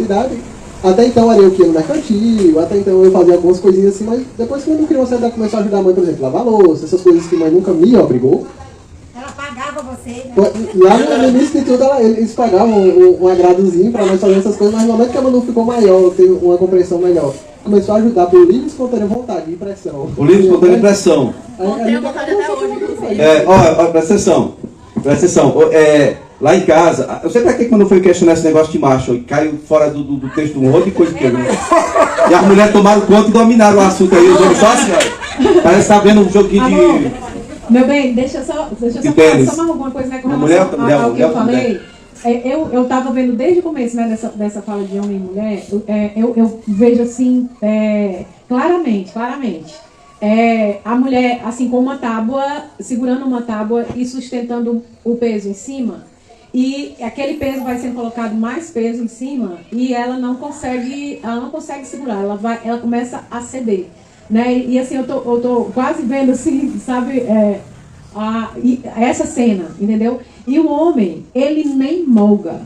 Speaker 2: idade, até então era eu que ia no mercantil, até então eu fazia algumas coisinhas assim, mas depois quando eu criei uma certa idade, começou a ajudar a mãe, por exemplo, lavar louça, essas coisas que a mãe nunca me obrigou.
Speaker 8: Ela pagava você, né?
Speaker 2: Lá no início de tudo, eles pagavam um agradozinho para nós fazer essas coisas, mas no momento que a Manu ficou maior, teve uma compreensão melhor, começou a ajudar por livre e espontânea vontade e pressão.
Speaker 1: O livre e espontânea pressão.
Speaker 6: Tenho vontade até hoje, inclusive.
Speaker 1: Presta atenção. Lá em casa, eu sei pra que quando foi questionar esse negócio de macho, caiu fora do texto um monte de coisa que eu E as mulheres tomaram conta e dominaram o assunto aí. Os homens só assim, ó. Parece que tá vendo um joguinho de...
Speaker 7: Meu bem, deixa eu só falar mais alguma coisa, né, com relação ao que eu falei. Eu estava vendo desde o começo, né, dessa fala de homem e mulher, eu vejo assim, claramente, a mulher assim com uma tábua, segurando uma tábua e sustentando o peso em cima, e aquele peso vai sendo colocado mais peso em cima e ela não consegue segurar, ela começa a ceder, né? E assim eu tô quase vendo assim, sabe, essa cena, entendeu? E o homem, ele nem molga.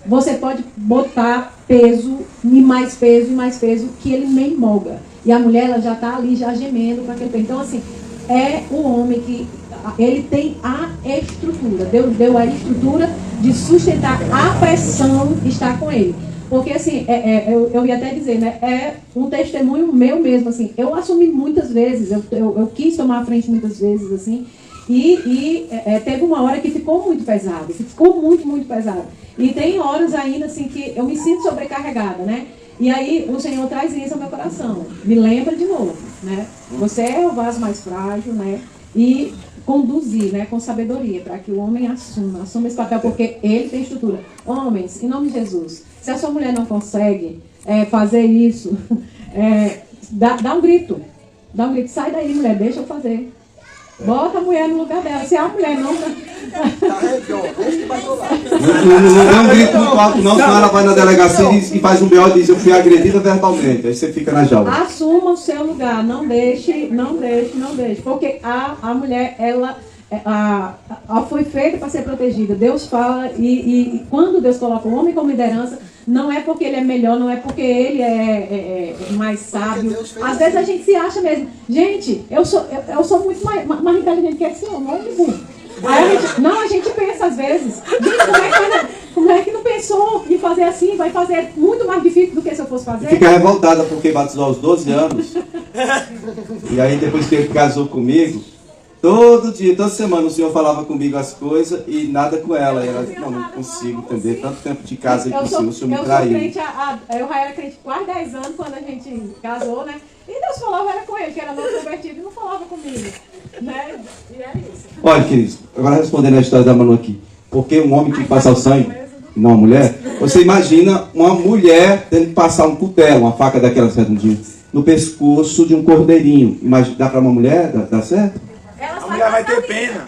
Speaker 7: Você pode botar peso, e mais peso, que ele nem molga. E a mulher, ela já está ali, já gemendo para aquele peso. Então, assim, é o homem que... Ele tem a estrutura. Deus deu a estrutura de sustentar a pressão que está com ele. Porque, assim, eu ia até dizer, né? É um testemunho meu mesmo, assim. Eu assumi muitas vezes, eu quis tomar a frente muitas vezes, assim. E teve uma hora que ficou muito pesado, muito pesado. E tem horas ainda assim que eu me sinto sobrecarregada, né? E aí o Senhor traz isso ao meu coração, me lembra de novo, né? Você é o vaso mais frágil, né? E conduzir, né, com sabedoria, para que o homem assuma esse papel, porque ele tem estrutura. Homens, em nome de Jesus, se a sua mulher não consegue fazer isso, dá um grito, sai daí, mulher, deixa eu fazer. Bota a mulher no lugar dela. Se a mulher não...
Speaker 1: Não é um grito muito alto não, senão ela vai na delegacia e faz um B.O. e diz: eu fui agredida verbalmente. Aí você fica na jaula.
Speaker 7: Assuma o seu lugar, não deixe. Porque a mulher, ela foi feita para ser protegida. Deus fala, e quando Deus coloca o homem como liderança, não é porque ele é melhor, não é porque ele é mais sábio. Às vezes a gente se acha mesmo. Gente, eu sou muito mais inteligente que esse homem, Aí a gente pensa às vezes, gente, como é que não pensou em fazer assim? Vai fazer muito mais difícil do que se eu fosse fazer.
Speaker 1: Fica revoltada porque batizou aos 12 anos. E aí depois que ele casou comigo, todo dia, toda semana o Senhor falava comigo as coisas e nada com ela. E ela disse: não consigo entender, tanto tempo de casa aí com o Senhor me traiu.
Speaker 7: Eu já era crente quase 10 anos quando a gente casou, né? E Deus falava era com ele, que era novo convertido, e não falava comigo. Né? E é isso.
Speaker 1: Olha, queridos, agora respondendo a história da Manu aqui. Porque um homem tem que passar o sangue, e não uma mulher. Você imagina uma mulher tendo que passar um cutelo, uma faca daquela redondinha, no pescoço de um cordeirinho. Imagina, dá para uma mulher? Dá certo?
Speaker 9: A mulher vai ter pena.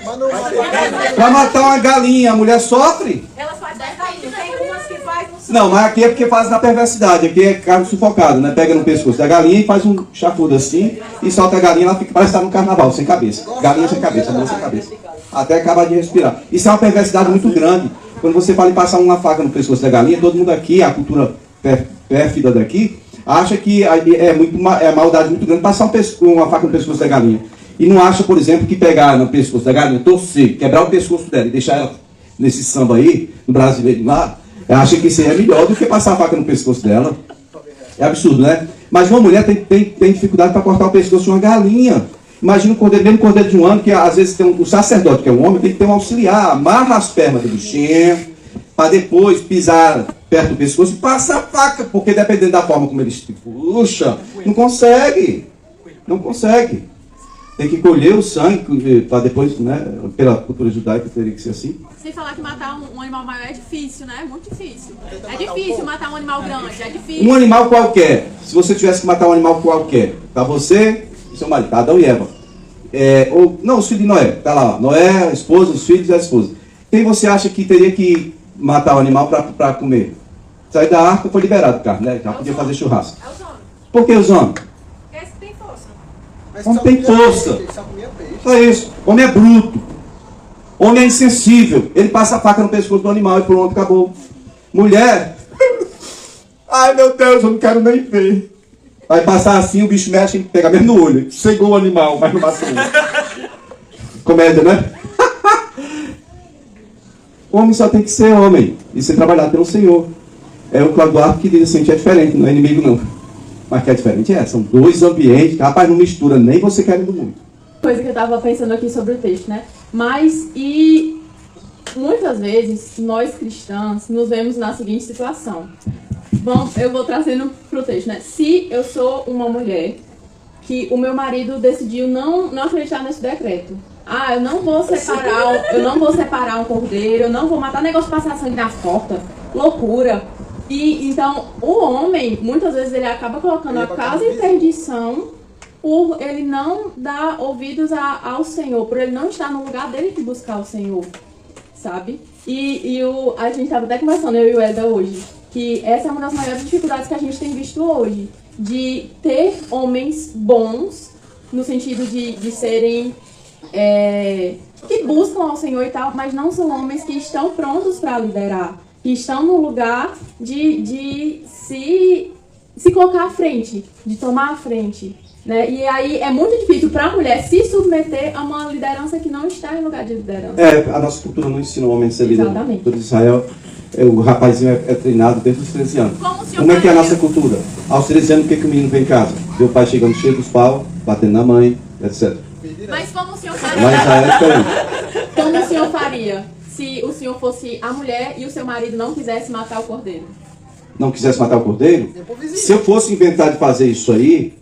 Speaker 1: Para matar uma galinha, a mulher sofre?
Speaker 7: Elas fazem 10 galinhas, tem umas que fazem no
Speaker 1: Não, mas aqui é porque faz na perversidade. Aqui é carne sufocado, né? Pega no pescoço da galinha e faz um chafudo assim e solta a galinha, ela fica, parece estar no carnaval, sem cabeça. Galinha sem cabeça, mulher sem cabeça. Até acabar de respirar. Isso é uma perversidade muito grande. Quando você fala em passar uma faca no pescoço da galinha, todo mundo aqui, a cultura pérfida daqui, acha que é maldade muito grande passar uma faca no pescoço da galinha. E não acha, por exemplo, que pegar no pescoço da galinha, torcer, quebrar o pescoço dela e deixar ela nesse samba aí, no brasileiro lá, acha que isso aí é melhor do que passar a faca no pescoço dela. É absurdo, né? Mas uma mulher tem dificuldade para cortar o pescoço de uma galinha. Imagina um cordeiro, mesmo cordeiro de um ano, que às vezes tem o sacerdote, que é um homem, tem que ter um auxiliar, amarra as pernas do bichinho, para depois pisar perto do pescoço e passa a faca, porque dependendo da forma como ele puxa, não consegue. Não consegue. Tem que colher o sangue para depois, né? Pela cultura judaica teria que ser assim.
Speaker 6: Sem falar que matar um animal maior é difícil, né? Muito difícil. É difícil matar um animal grande, é difícil.
Speaker 1: Um animal qualquer. Se você tivesse que matar um animal qualquer, tá você e seu marido, tá Adão e Eva. Não, os filhos de Noé, tá lá. Noé, a esposa, os filhos e a esposa. Quem você acha que teria que matar o animal para comer? Sair da arca foi liberado, cara, né? Já podia fazer churrasco.
Speaker 7: É os homens.
Speaker 1: Por que os homens?
Speaker 7: Esse tem força.
Speaker 1: Homem tem força. Só isso. Homem é bruto. Homem é insensível. Ele passa a faca no pescoço do animal e pronto, acabou. Mulher. Ai, meu Deus, eu não quero nem ver. Vai passar assim, o bicho mexe e pega mesmo no olho. Cegou o animal, mas não matou. Comédia, né? Homem só tem que ser homem. E ser trabalhado pelo Senhor. É o Cláudio Duarte que diz assim, que é diferente, não é inimigo não. Mas que é diferente são dois ambientes, rapaz, não mistura, nem você querendo muito.
Speaker 6: Coisa que eu estava pensando aqui sobre o texto, né? Mas, e muitas vezes, nós cristãos nos vemos na seguinte situação. eu vou trazendo pro texto, né? Se eu sou uma mulher que o meu marido decidiu não acreditar nesse decreto. Ah, eu não vou separar um cordeiro, eu não vou matar, negócio de passar sangue nas portas. Loucura. E então o homem, muitas vezes ele acaba colocando a casa em perdição por ele não dar ouvidos ao Senhor, por ele não estar no lugar dele de buscar o Senhor, sabe? A gente estava até conversando, eu e o Eda hoje, que essa é uma das maiores dificuldades que a gente tem visto hoje, de ter homens bons, no sentido de serem, que buscam ao Senhor e tal, mas não são homens que estão prontos para liderar, que estão no lugar de se colocar à frente, de tomar a frente. Né? E aí é muito difícil para a mulher se submeter a uma liderança que não está em lugar de liderança.
Speaker 1: A nossa cultura não ensina o homem a ser líder.
Speaker 6: Exatamente.
Speaker 1: Na cultura de Israel, o rapazinho é treinado desde os 13 anos. Como é que é a nossa cultura? Aos 13 anos, o que o menino vem em casa? Vê o pai chegando cheio dos pau, batendo na mãe, etc.
Speaker 6: Mas como o senhor faria?
Speaker 1: Lá em Israel é diferente.
Speaker 6: Como o senhor faria se o senhor fosse a mulher e o seu marido não quisesse matar o cordeiro?
Speaker 1: Não quisesse matar o cordeiro? Se eu fosse inventar de fazer isso aí,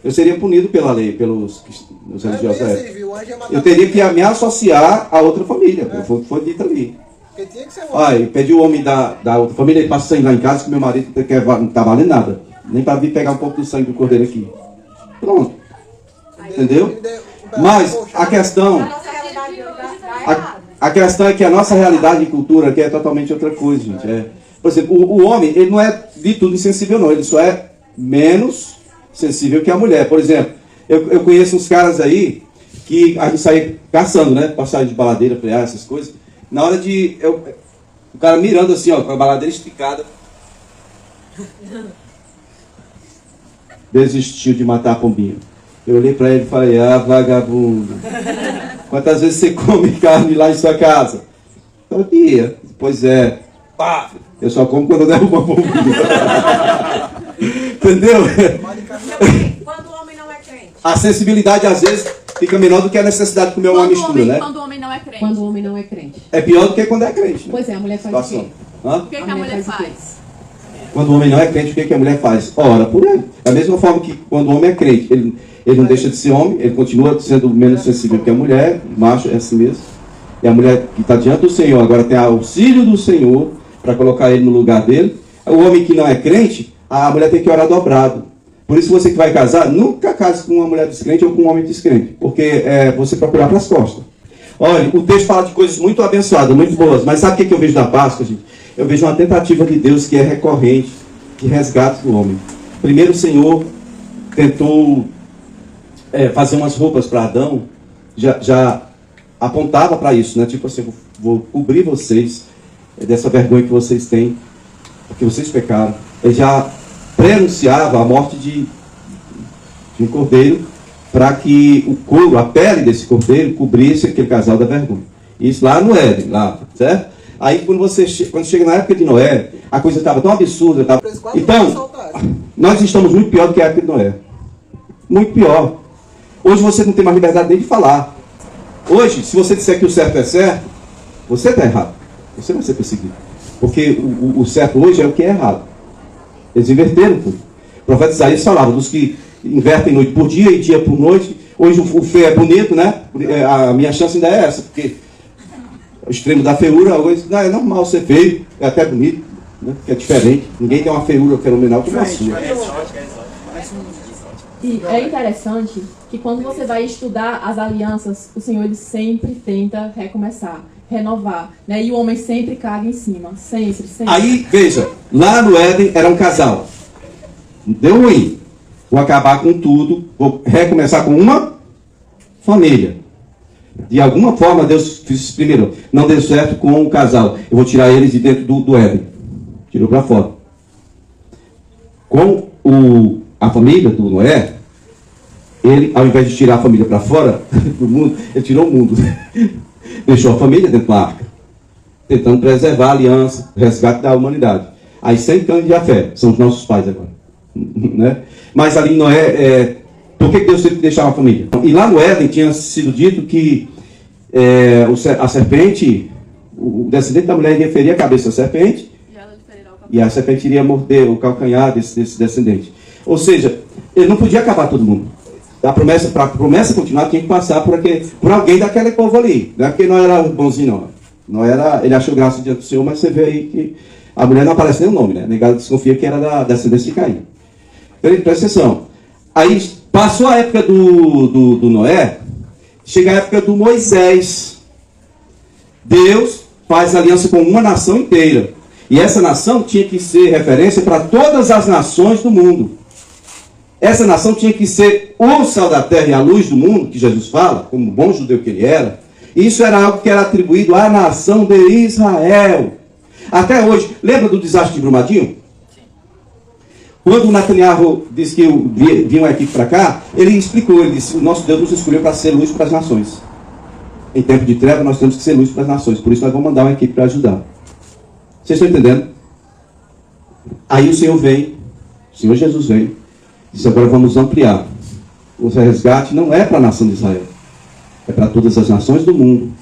Speaker 1: eu seria punido pela lei, pelos religiosos da época. Eu teria que me associar a outra família, foi dito ali. Olha, pedi o homem da outra família, ele passa sangue lá em casa, que meu marido não tá valendo nada. Nem para vir pegar um pouco do sangue do cordeiro aqui. Pronto. Entendeu? Mas a questão... A questão é que a nossa realidade e cultura aqui é totalmente outra coisa, gente. Por exemplo, o homem, ele não é de tudo insensível, não. Ele só é menos sensível que a mulher. Por exemplo, eu conheço uns caras aí que a gente sai caçando, né? Passar de baladeira, frear, essas coisas. Na hora de... o cara mirando assim, ó, com a baladeira esticada. Desistiu de matar a pombinha. Eu olhei pra ele e falei, vagabundo. Quantas vezes você come carne lá em sua casa? Todo dia. Pois é. Pá! Eu só como quando eu derrubo uma pombinha. Entendeu?
Speaker 8: Quando o homem não é crente.
Speaker 1: A sensibilidade, às vezes, fica menor do que a necessidade de comer uma mistura, né?
Speaker 6: Quando o homem não é crente.
Speaker 7: Quando o homem não é crente.
Speaker 1: É pior do que quando é crente. Né?
Speaker 7: Pois é, a mulher faz o quê?
Speaker 6: O que a mulher faz?
Speaker 1: Quando o homem não é crente, o que a mulher faz? Ora por ele. Da mesma forma que quando o homem é crente, ele não deixa de ser homem, ele continua sendo menos sensível que a mulher, macho é assim mesmo. E a mulher que está diante do Senhor, agora tem auxílio do Senhor para colocar ele no lugar dele. O homem que não é crente, a mulher tem que orar dobrado. Por isso você que vai casar, nunca case com uma mulher descrente ou com um homem descrente, porque é você procurar para as costas. Olha, o texto fala de coisas muito abençoadas, muito boas, mas sabe o que eu vejo da Páscoa, gente? Eu vejo uma tentativa de Deus que é recorrente, de resgate do homem. Primeiro o Senhor tentou fazer umas roupas para Adão, já apontava para isso, né? Tipo assim, vou cobrir vocês dessa vergonha que vocês têm, porque vocês pecaram. Ele já pré-anunciava a morte de um cordeiro, para que o couro, a pele desse cordeiro, cobrisse aquele casal da vergonha. Isso lá no Éden, lá, certo? Aí quando chega na época de Noé, a coisa estava tão absurda. Então, nós estamos muito pior do que a época de Noé. Muito pior. Hoje você não tem mais liberdade nem de falar. Hoje, se você disser que o certo é certo, você está errado. Você vai ser perseguido. Porque o certo hoje é o que é errado. Eles inverteram tudo. O profeta Isaías falava dos que invertem noite por dia e dia por noite. Hoje o feio é bonito, né? A minha chance ainda é essa, porque o extremo da feiura, hoje, não, é normal ser feio, é até bonito, né? É diferente. Ninguém tem uma feiura fenomenal como a sua.
Speaker 6: E é interessante que quando você vai estudar as alianças, o Senhor ele sempre tenta recomeçar, renovar, né? E o homem sempre caga em cima, sempre.
Speaker 1: Aí, veja, lá no Éden era um casal. Deu ruim. Vou acabar com tudo, vou recomeçar com uma família. De alguma forma, Deus fez primeiro. Não deu certo com o casal. Eu vou tirar eles de dentro do Éden. Tirou para fora. Com a família do Noé, ele, ao invés de tirar a família para fora do mundo, ele tirou o mundo. Deixou a família dentro da arca. Tentando preservar a aliança, o resgate da humanidade. Aí 100 anos de fé. São os nossos pais agora. Né? Mas ali em Noé, por que Deus teve que deixar uma família? E lá no Éden tinha sido dito que a serpente, o descendente da mulher ia ferir a cabeça da serpente E a serpente iria morder o calcanhar desse descendente. Ou seja, ele não podia acabar todo mundo. Para a promessa continuar, tinha que passar por alguém daquele povo ali. Não é porque não era bonzinho, não. Não era, ele achou graça diante do Senhor, mas você vê aí que a mulher não aparece nem o nome, né? A negada desconfia que era da descendência de Caim. Presta atenção. Aí passou a época do Noé, chega a época do Moisés. Deus faz aliança com uma nação inteira. E essa nação tinha que ser referência para todas as nações do mundo. Essa nação tinha que ser o sal da terra e a luz do mundo, que Jesus fala, como bom judeu que ele era. Isso era algo que era atribuído à nação de Israel. Até hoje, lembra do desastre de Brumadinho? Quando o Netanyahu disse que vinha uma equipe para cá, ele explicou, ele disse, o nosso Deus nos escolheu para ser luz para as nações. Em tempo de treva, nós temos que ser luz para as nações, por isso nós vamos mandar uma equipe para ajudar. Vocês estão entendendo? Aí o Senhor Jesus vem, disse, agora vamos ampliar. O resgate não é para a nação de Israel, é para todas as nações do mundo.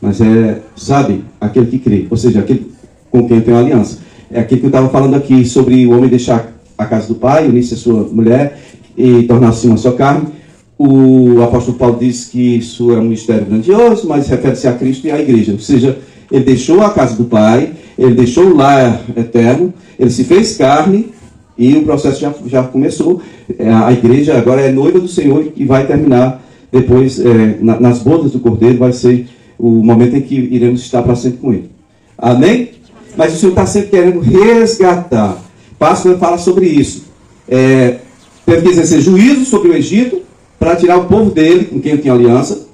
Speaker 1: Mas é, sabe, aquele que crê, ou seja, aquele com quem tem uma aliança. É aquilo que eu estava falando aqui sobre o homem deixar a casa do pai, unir-se a sua mulher e tornar-se uma só carne. O apóstolo Paulo diz que isso é um mistério grandioso, mas refere-se a Cristo e à igreja. Ou seja, ele deixou a casa do pai, ele deixou o lar eterno, ele se fez carne e o processo já começou. A igreja agora é noiva do Senhor e vai terminar depois, nas bodas do Cordeiro, vai ser o momento em que iremos estar para sempre com ele. Amém? Mas o Senhor está sempre querendo resgatar. Páscoa fala sobre isso. Teve que exercer juízo sobre o Egito para tirar o povo dele, com quem ele tinha aliança,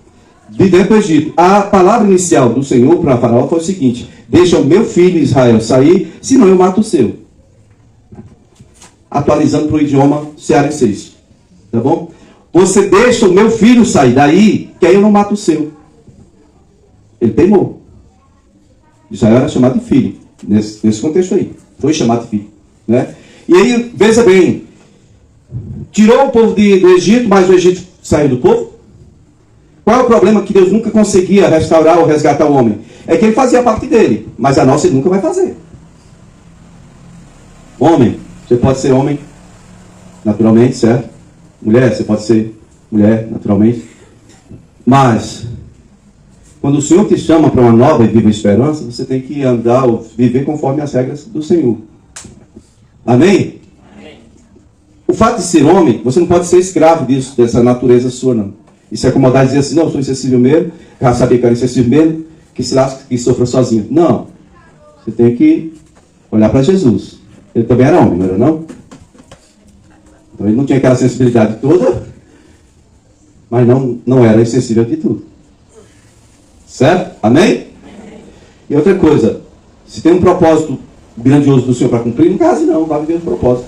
Speaker 1: de dentro do Egito. A palavra inicial do Senhor para Faraó foi o seguinte: deixa o meu filho Israel sair, senão eu mato o seu. Atualizando para o idioma cearense. Tá bom? Você deixa o meu filho sair daí, que aí eu não mato o seu. Ele teimou. Israel era chamado de filho, nesse contexto aí. Foi chamado de filho. Né? E aí, veja bem, tirou o povo do Egito, mas o Egito saiu do povo. Qual é o problema que Deus nunca conseguia restaurar ou resgatar o homem? É que ele fazia parte dele, mas a nossa ele nunca vai fazer. Homem, você pode ser homem naturalmente, certo? Mulher, você pode ser mulher naturalmente. Mas quando o Senhor te chama para uma nova e viva esperança, você tem que andar ou viver conforme as regras do Senhor. Amém? Amém? O fato de ser homem, você não pode ser escravo disso, dessa natureza sua, não. E se acomodar e dizer assim, não, eu sou insensível mesmo, já sabia que era insensível mesmo, que se lasca, que sofra sozinho. Não. Você tem que olhar para Jesus. Ele também era homem, não era não? Então ele não tinha aquela sensibilidade toda, mas não era insensível de tudo. Certo? Amém? E outra coisa, se tem um propósito grandioso do Senhor para cumprir, não case não, vai viver o propósito.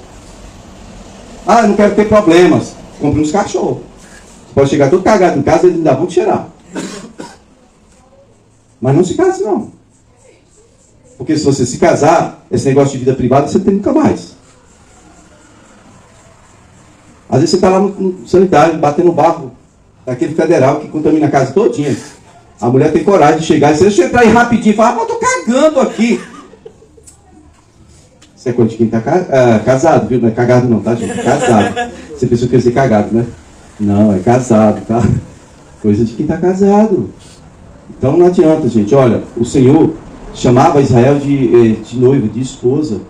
Speaker 1: Ah, eu não quero ter problemas. Compre uns cachorros. Você pode chegar todo cagado em casa e eles ainda vão te cheirar. Mas não se case não. Porque se você se casar, esse negócio de vida privada você não tem nunca mais. Às vezes você está lá no sanitário, batendo barro daquele federal que contamina a casa todinha. A mulher tem coragem de chegar e dizer, deixa eu entrar aí rapidinho e falar, eu estou cagando aqui. Isso é coisa de quem está casado, viu? Não é cagado não, tá, gente? Casado. Você pensou que ia ser cagado, né? Não, é casado, tá? Coisa de quem está casado. Então não adianta, gente. Olha, o Senhor chamava Israel de noiva, de esposa.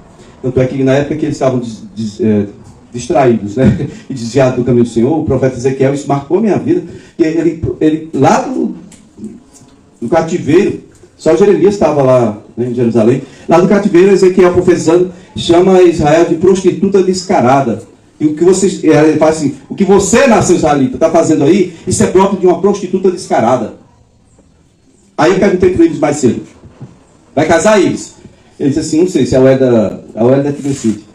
Speaker 1: Tanto é que na época que eles estavam distraídos, né? E desviados do caminho do Senhor, o profeta Ezequiel, isso marcou a minha vida. E ele lá no cativeiro, só Jeremias estava lá, né, em Jerusalém. Lá no cativeiro, Ezequiel profetizando, chama Israel de prostituta descarada. E o que vocês, ele fala assim, o que você, nação israelita, está fazendo aí, isso é próprio de uma prostituta descarada. Aí eu perguntei para eles mais cedo, vai casar, Ives? Ele disse assim, não sei se é o Helder que decide.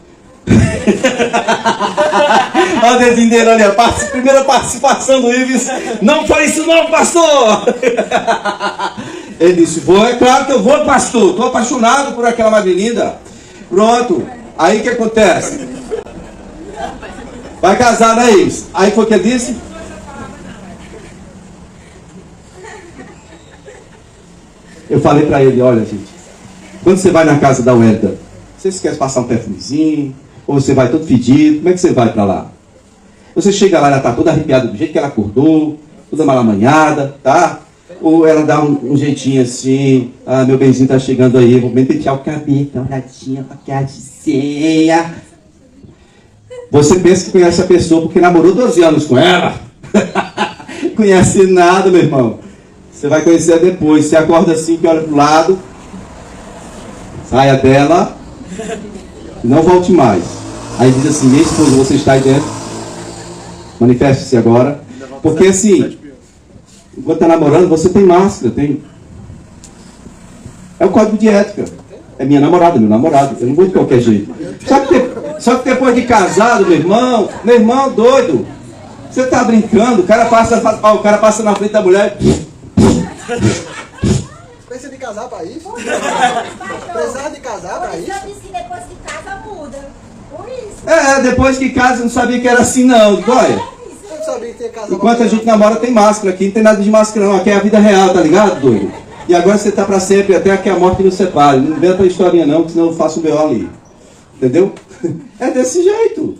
Speaker 1: Olha o dedinho dele ali, primeira participação do Ives. Não foi isso não, pastor. Ele disse, é claro que eu vou, pastor. Estou apaixonado por aquela madre linda. Pronto. Aí o que acontece? Vai casar, né, Ives? Aí foi o que ele disse? Eu falei para ele, olha, gente, quando você vai na casa da Welda, Você esquece de passar um perfumezinho, ou você vai todo fedido, como é que você vai para lá? Você chega lá, ela está toda arrepiada do jeito que ela acordou, toda malamanhada, tá? Ou ela dá um jeitinho assim, ah, meu benzinho tá chegando aí, vou bem pentear o cabelo, dá uma olhadinha, maquiagemzinha. Você pensa que conhece a pessoa porque namorou 12 anos com ela. Conhece nada, meu irmão. Você vai conhecer depois. Você acorda assim, que olha pro lado, saia dela, não volte mais. Aí diz assim, minha esposa, você está aí dentro? Manifeste-se agora. Porque assim, enquanto está namorando, você tem máscara, tem... É o código de ética. É minha namorada, meu namorado. Eu não vou de qualquer jeito. Só que depois de casado, meu irmão doido. Você está brincando, o cara passa na frente da mulher.
Speaker 10: Pensa de casar para isso? Precisava de casar para isso?
Speaker 8: Eu disse que depois que casa muda. Por isso.
Speaker 1: Depois que casa, não sabia que era assim não. Olha.
Speaker 10: Eu não sabia que tinha casado.
Speaker 1: Enquanto a gente namora, tem máscara aqui. Não tem nada de máscara não. Aqui é a vida real, tá ligado, doido? E agora você tá para sempre, até que a morte nos separe. Não inventa a historinha não, que senão eu faço o B.O. ali. Entendeu? É desse jeito.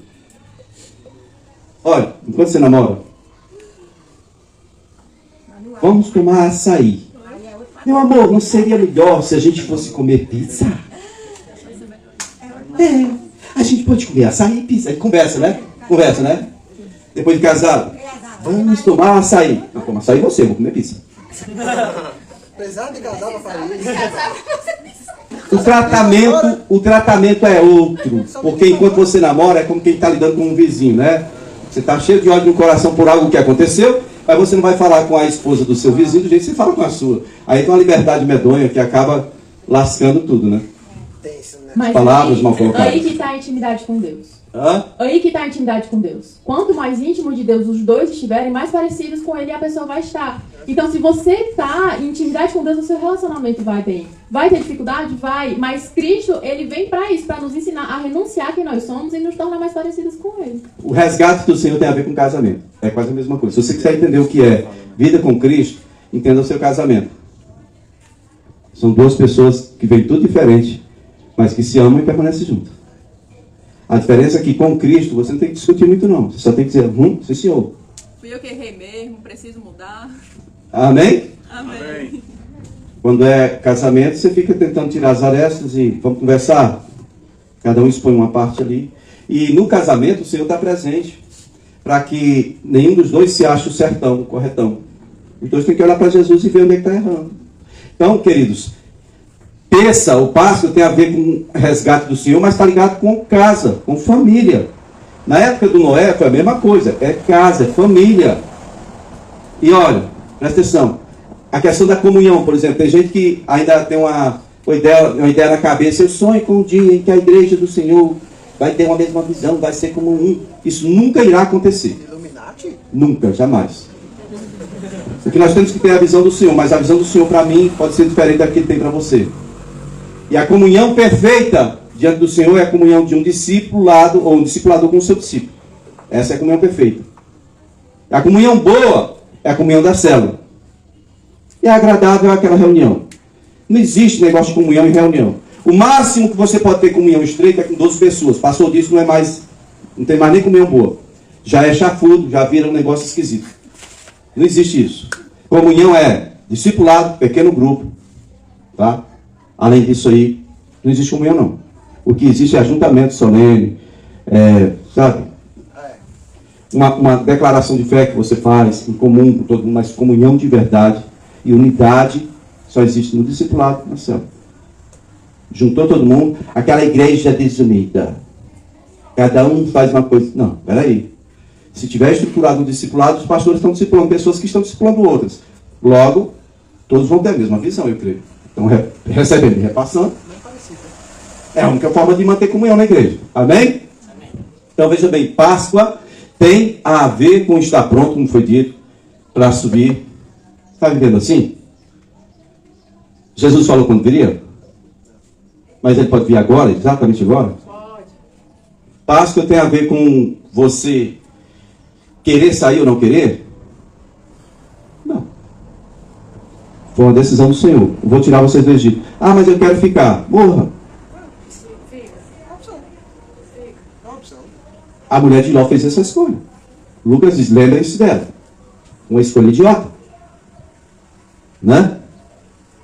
Speaker 1: Olha, enquanto você namora, vamos tomar açaí. Meu amor, não seria melhor se a gente fosse comer pizza? A gente pode comer açaí e pizza. Aí conversa, né? Depois de casado, vamos tomar açaí. Eu tomo açaí você, eu vou comer pizza.
Speaker 10: Precisava de casar para fazer isso?
Speaker 1: O tratamento é outro. Porque enquanto você namora, é como quem está lidando com um vizinho, né? Você está cheio de ódio no coração por algo que aconteceu, mas você não vai falar com a esposa do seu vizinho do jeito que você fala com a sua. Aí tem uma liberdade medonha que acaba lascando tudo, né?
Speaker 6: Mas
Speaker 1: palavras mal colocadas.
Speaker 6: Aí que está a intimidade com Deus.
Speaker 1: Hã?
Speaker 6: Aí que está a intimidade com Deus. Quanto mais íntimo de Deus os dois estiverem, mais parecidos com Ele a pessoa vai estar. Então, se você está em intimidade com Deus, o seu relacionamento vai bem. Vai ter dificuldade? Vai. Mas Cristo, Ele vem para isso, para nos ensinar a renunciar quem nós somos e nos tornar mais parecidos com Ele.
Speaker 1: O resgate do Senhor tem a ver com casamento. É quase a mesma coisa. Se você quiser entender o que é vida com Cristo, entenda o seu casamento. São duas pessoas que veem tudo diferente, mas que se amam e permanecem juntas. A diferença é que com Cristo você não tem que discutir muito não. Você só tem que dizer, sim senhor.
Speaker 6: Fui eu que errei mesmo, preciso mudar.
Speaker 1: Amém?
Speaker 6: Amém.
Speaker 1: Quando é casamento, você fica tentando tirar as arestas e vamos conversar. Cada um expõe uma parte ali. E no casamento o Senhor está presente para que nenhum dos dois se ache o certão, o corretão. Os dois têm que olhar para Jesus e ver onde é que está errando. Então, queridos, o Páscoa tem a ver com o resgate do Senhor, mas está ligado com casa, com família. Na época do Noé foi a mesma coisa. É casa, é família. E olha, presta atenção. A questão da comunhão, por exemplo. Tem gente que ainda tem uma ideia na cabeça. Eu sonho com um dia em que a igreja do Senhor vai ter uma mesma visão, vai ser como um. Isso nunca irá acontecer.
Speaker 10: Illuminati?
Speaker 1: Nunca, jamais. Porque nós temos que ter a visão do Senhor, mas a visão do Senhor para mim pode ser diferente da que ele tem para você. E a comunhão perfeita diante do Senhor é a comunhão de um discipulado ou um discipulador com o seu discípulo. Essa é a comunhão perfeita. A comunhão boa é a comunhão da célula. E a agradável é aquela reunião. Não existe negócio de comunhão em reunião. O máximo que você pode ter comunhão estreita é com 12 pessoas. Passou disso, não tem mais nem comunhão boa. Já é chafudo, já vira um negócio esquisito. Não existe isso. Comunhão é discipulado, pequeno grupo. Tá? Além disso aí, não existe comunhão não. O que existe é ajuntamento solene, sabe? Uma declaração de fé que você faz em comum com todo mundo, mas comunhão de verdade e unidade só existe no discipulado, na célula. Juntou todo mundo, aquela igreja desunida. Cada um faz uma coisa. Não, peraí. Se tiver estruturado um discipulado, os pastores estão discipulando pessoas que estão discipulando outras. Logo, todos vão ter a mesma visão, eu creio. Então, recebendo e repassando. É a única forma de manter comunhão na igreja. Amém? Amém? Então, veja bem, Páscoa tem a ver com estar pronto, como foi dito, para subir. Está vivendo assim? Jesus falou quando viria? Mas ele pode vir agora, exatamente agora? Pode. Páscoa tem a ver com você querer sair ou não querer? Não. Foi uma decisão do Senhor. Eu vou tirar vocês do Egito. Ah, mas eu quero ficar. Morra.
Speaker 10: opção. É uma opção.
Speaker 1: A mulher de Ló fez essa escolha. Lucas diz, lembrem-se dela. Uma escolha idiota. Né?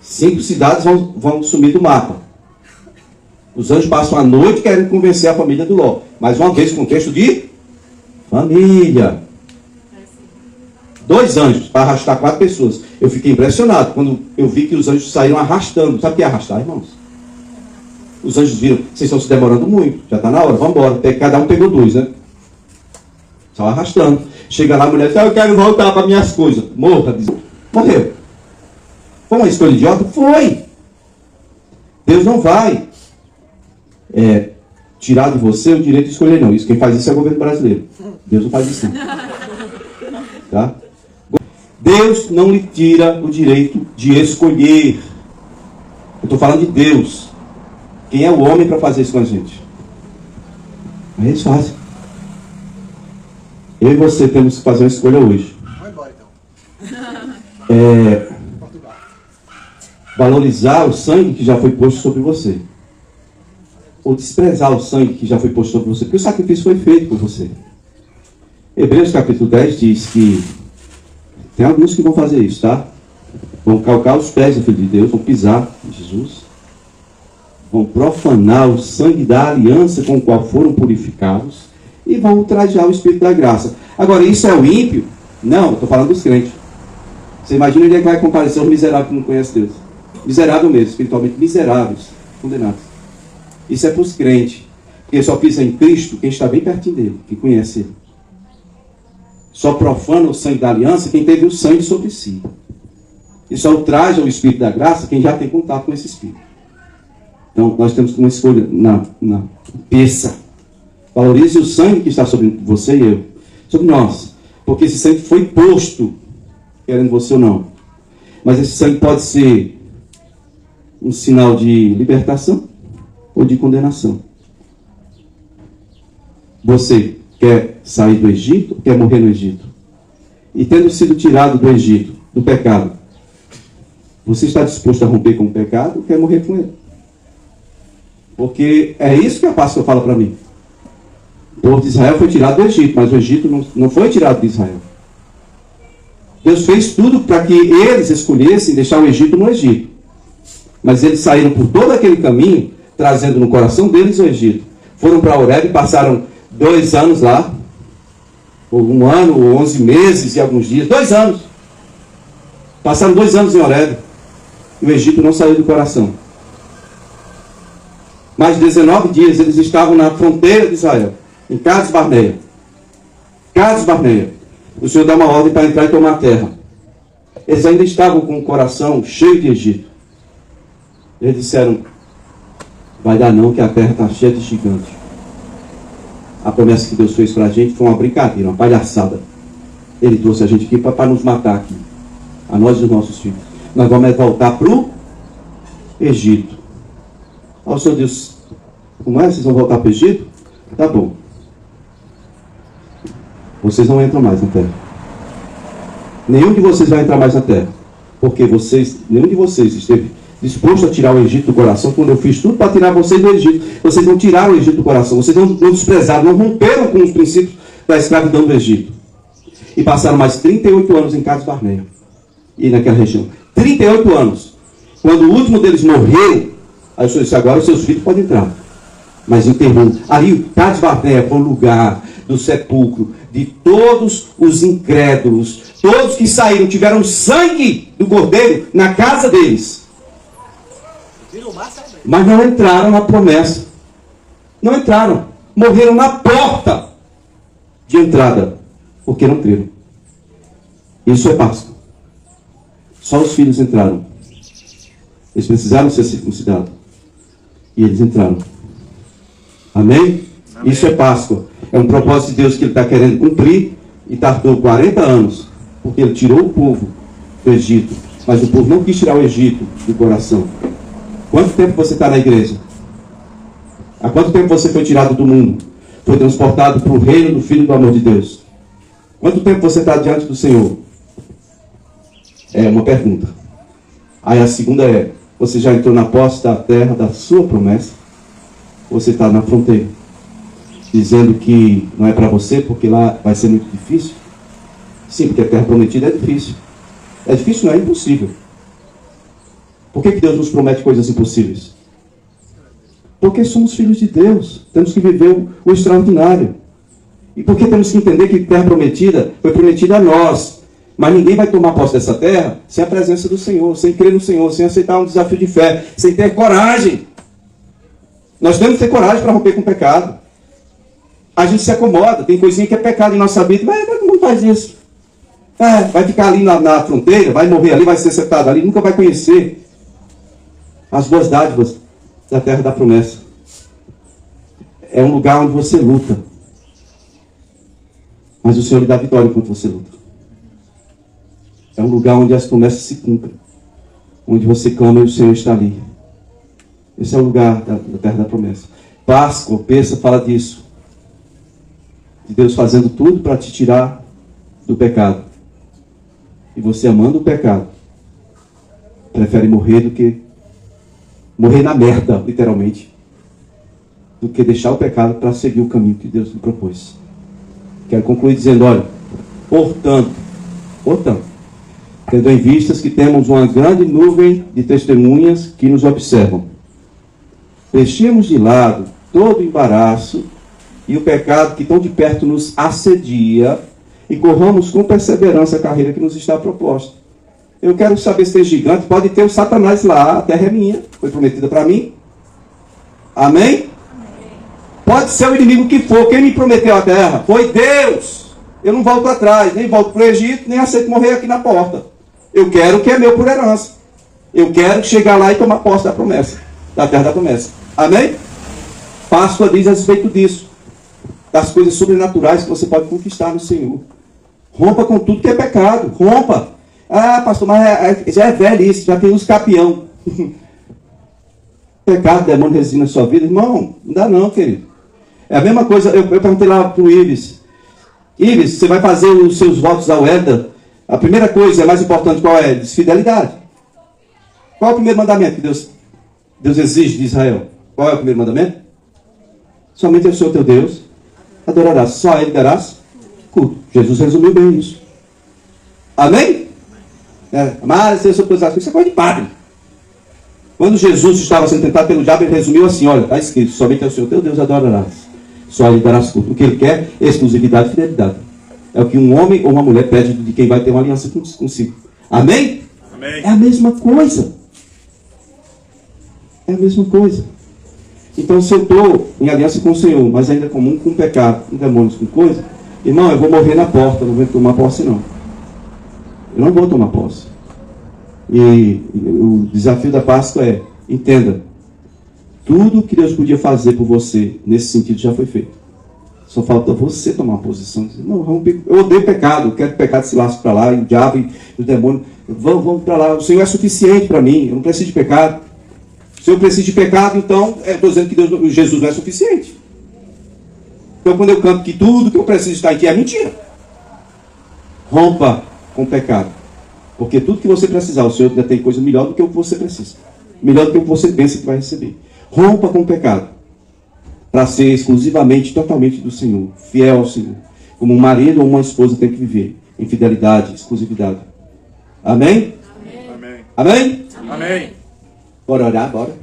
Speaker 1: 5 cidades vão sumir do mapa. Os anjos passam a noite querendo convencer a família do Ló. Mais uma vez, contexto de família. 2 anjos para arrastar 4 pessoas. Eu fiquei impressionado quando eu vi que os anjos saíram arrastando. Sabe o que é arrastar, irmãos? Os anjos viram, vocês estão se demorando muito, já está na hora, vamos embora. Cada um pegou 2, né? Só arrastando. Chega lá, a mulher diz, eu quero voltar para minhas coisas. Morra, diz. Morreu. Foi uma escolha idiota? Foi. Deus não vai tirar de você o direito de escolher, não. Isso, quem faz isso é o governo brasileiro. Deus não faz isso, não. Tá? Deus não lhe tira o direito de escolher. Eu estou falando de Deus. Quem é o homem para fazer isso com a gente? Mas eles fazem. Eu e você temos que fazer uma escolha hoje.
Speaker 10: Vamos embora, então.
Speaker 1: Valorizar o sangue que já foi posto sobre você. Ou desprezar o sangue que já foi posto sobre você. Porque o sacrifício foi feito por você. Hebreus capítulo 10 diz que tem alguns que vão fazer isso, tá? Vão calcar os pés do Filho de Deus, vão pisar em Jesus, vão profanar o sangue da aliança com o qual foram purificados e vão ultrajar o Espírito da graça. Agora, isso é o ímpio? Não, eu estou falando dos crentes. Você imagina onde é que vai comparecer os miseráveis que não conhecem Deus? Miserável mesmo, espiritualmente miseráveis, condenados. Isso é para os crentes, porque só pisa em Cristo quem está bem pertinho dele, quem conhece ele. Só profana o sangue da aliança quem teve o sangue sobre si. E só ultraja o Espírito da graça quem já tem contato com esse Espírito. Então, nós temos uma escolha na peça. Valorize o sangue que está sobre você e eu. Sobre nós. Porque esse sangue foi posto, querendo você ou não. Mas esse sangue pode ser um sinal de libertação ou de condenação. Você quer sair do Egito ou quer morrer no Egito? E tendo sido tirado do Egito, do pecado, você está disposto a romper com o pecado ou quer morrer com ele? Porque é isso que a Páscoa fala para mim. O povo de Israel foi tirado do Egito, mas o Egito não foi tirado de Israel. Deus fez tudo para que eles escolhessem deixar o Egito no Egito. Mas eles saíram por todo aquele caminho, trazendo no coração deles o Egito. Foram para Horebe e passaram 2 anos lá, ou 1 ano, ou 11 meses e alguns dias. 2 anos. Passaram 2 anos em Horebe. E o Egito não saiu do coração. Mais de 19 dias eles estavam na fronteira de Israel, em Cades Barneia. Cades Barneia. O Senhor dá uma ordem para entrar e tomar a terra. Eles ainda estavam com o coração cheio de Egito. Eles disseram, vai dar não, que a terra está cheia de gigantes. A promessa que Deus fez para a gente foi uma brincadeira, uma palhaçada. Ele trouxe a gente aqui para nos matar aqui. A nós e os nossos filhos. Nós vamos voltar para o Egito. Ó, o Senhor Deus, como é? Vocês vão voltar para o Egito? Tá bom. Vocês não entram mais na terra. Nenhum de vocês vai entrar mais na terra. Porque nenhum de vocês esteve disposto a tirar o Egito do coração quando eu fiz tudo para tirar vocês do Egito. Vocês não tiraram o Egito do coração. Vocês não desprezaram, não romperam com os princípios da escravidão do Egito. E passaram mais 38 anos em Cades Barneia. E naquela região. 38 anos. Quando o último deles morreu, aí o Senhor disse, agora os seus filhos podem entrar. Mas enterrou. Ali, Cades Barneia foi o lugar do sepulcro de todos os incrédulos. Todos que saíram, tiveram sangue do cordeiro na casa deles. Mas não entraram na promessa. Não entraram. Morreram na porta de entrada. Porque não creram. Isso é Páscoa. Só os filhos entraram. Eles precisaram ser circuncidados. E eles entraram. Amém? Amém? Isso é Páscoa. É um propósito de Deus que Ele está querendo cumprir. E tardou 40 anos. Porque Ele tirou o povo do Egito. Mas o povo não quis tirar o Egito do coração. Quanto tempo você está na igreja? Há quanto tempo você foi tirado do mundo? Foi transportado para o reino do Filho do amor de Deus? Quanto tempo você está diante do Senhor? É uma pergunta. Aí a segunda é, você já entrou na posse da terra da sua promessa? Você está na fronteira, dizendo que não é para você, porque lá vai ser muito difícil. Sim, porque a terra prometida é difícil. É difícil, não é impossível. Por que Deus nos promete coisas impossíveis? Porque somos filhos de Deus. Temos que viver o extraordinário. E porque temos que entender que a terra prometida foi prometida a nós. Mas ninguém vai tomar posse dessa terra sem a presença do Senhor, sem crer no Senhor, sem aceitar um desafio de fé, sem ter coragem. Nós temos que ter coragem para romper com o pecado. A gente se acomoda, tem coisinha que é pecado em nossa vida, mas todo mundo faz isso. Vai ficar ali na fronteira, vai morrer ali, vai ser sepultado ali, nunca vai conhecer as boas dádivas da terra da promessa. É um lugar onde você luta, mas o Senhor lhe dá vitória enquanto você luta. É um lugar onde as promessas se cumprem, onde você clama e o Senhor está ali. Esse é o lugar da terra da promessa. Páscoa, Pêssega fala disso, de Deus fazendo tudo para te tirar do pecado. E você, amando o pecado, prefere morrer do que morrer na merda, literalmente, do que deixar o pecado para seguir o caminho que Deus lhe propôs. Quero concluir dizendo, olha, portanto, tendo em vistas que temos uma grande nuvem de testemunhas que nos observam, deixemos de lado todo o embaraço e o pecado que tão de perto nos assedia e corramos com perseverança a carreira que nos está proposta. Eu quero saber se tem gigante, pode ter o Satanás lá, a terra é minha, foi prometida para mim. Amém? Pode ser o inimigo que for, quem me prometeu a terra foi Deus. Eu não volto atrás, nem volto para o Egito, nem aceito morrer aqui na porta. Eu quero o que é meu por herança. Eu quero chegar lá e tomar posse da promessa, da terra da promessa. Amém? Páscoa diz a respeito disso, das coisas sobrenaturais que você pode conquistar no Senhor. Rompa com tudo que é pecado. Rompa. Ah, pastor, mas já é velho isso, já tem uns capião. Pecado, demônio reside na sua vida. Irmão, não dá não, querido. É a mesma coisa, eu perguntei lá para o Ives. Ives, você vai fazer os seus votos ao Éder. A primeira coisa, mais importante, qual é? Fidelidade. Qual é o primeiro mandamento que Deus exige de Israel? Qual é o primeiro mandamento? Somente ao Senhor teu Deus adorarás. Só a Ele darás culto. Jesus resumiu bem isso. Amém? Mas isso é coisa de padre. Quando Jesus estava sendo tentado pelo diabo, ele resumiu assim, olha, está escrito, somente ao Senhor teu Deus adorarás. Só a Ele darás culto. O que Ele quer? Exclusividade e fidelidade. É o que um homem ou uma mulher pede de quem vai ter uma aliança consigo. Amém? Amém. É a mesma coisa. É a mesma coisa. Então, se eu estou em aliança com o Senhor, mas ainda comum com pecado, com demônios, com coisa, irmão, eu vou morrer na porta, não vou tomar posse, não. Eu não vou tomar posse. E o desafio da Páscoa é, entenda, tudo que Deus podia fazer por você, nesse sentido, já foi feito. Só falta você tomar uma posição. Dizer, não, eu odeio pecado, eu quero que o pecado se lasque para lá, e o diabo e o demônio, vamos para lá, o Senhor é suficiente para mim, eu não preciso de pecado. Se eu preciso de pecado, então, eu estou dizendo que Jesus não é suficiente. Então, quando eu canto que tudo que eu preciso estar aqui é mentira. Rompa com o pecado. Porque tudo que você precisar, o Senhor ainda tem coisa melhor do que o que você precisa. Melhor do que o que você pensa que vai receber. Rompa com o pecado. Para ser exclusivamente, totalmente do Senhor. Fiel ao Senhor. Como um marido ou uma esposa tem que viver. Em fidelidade, exclusividade. Amém? Amém? Amém? Amém. Bora orar, bora.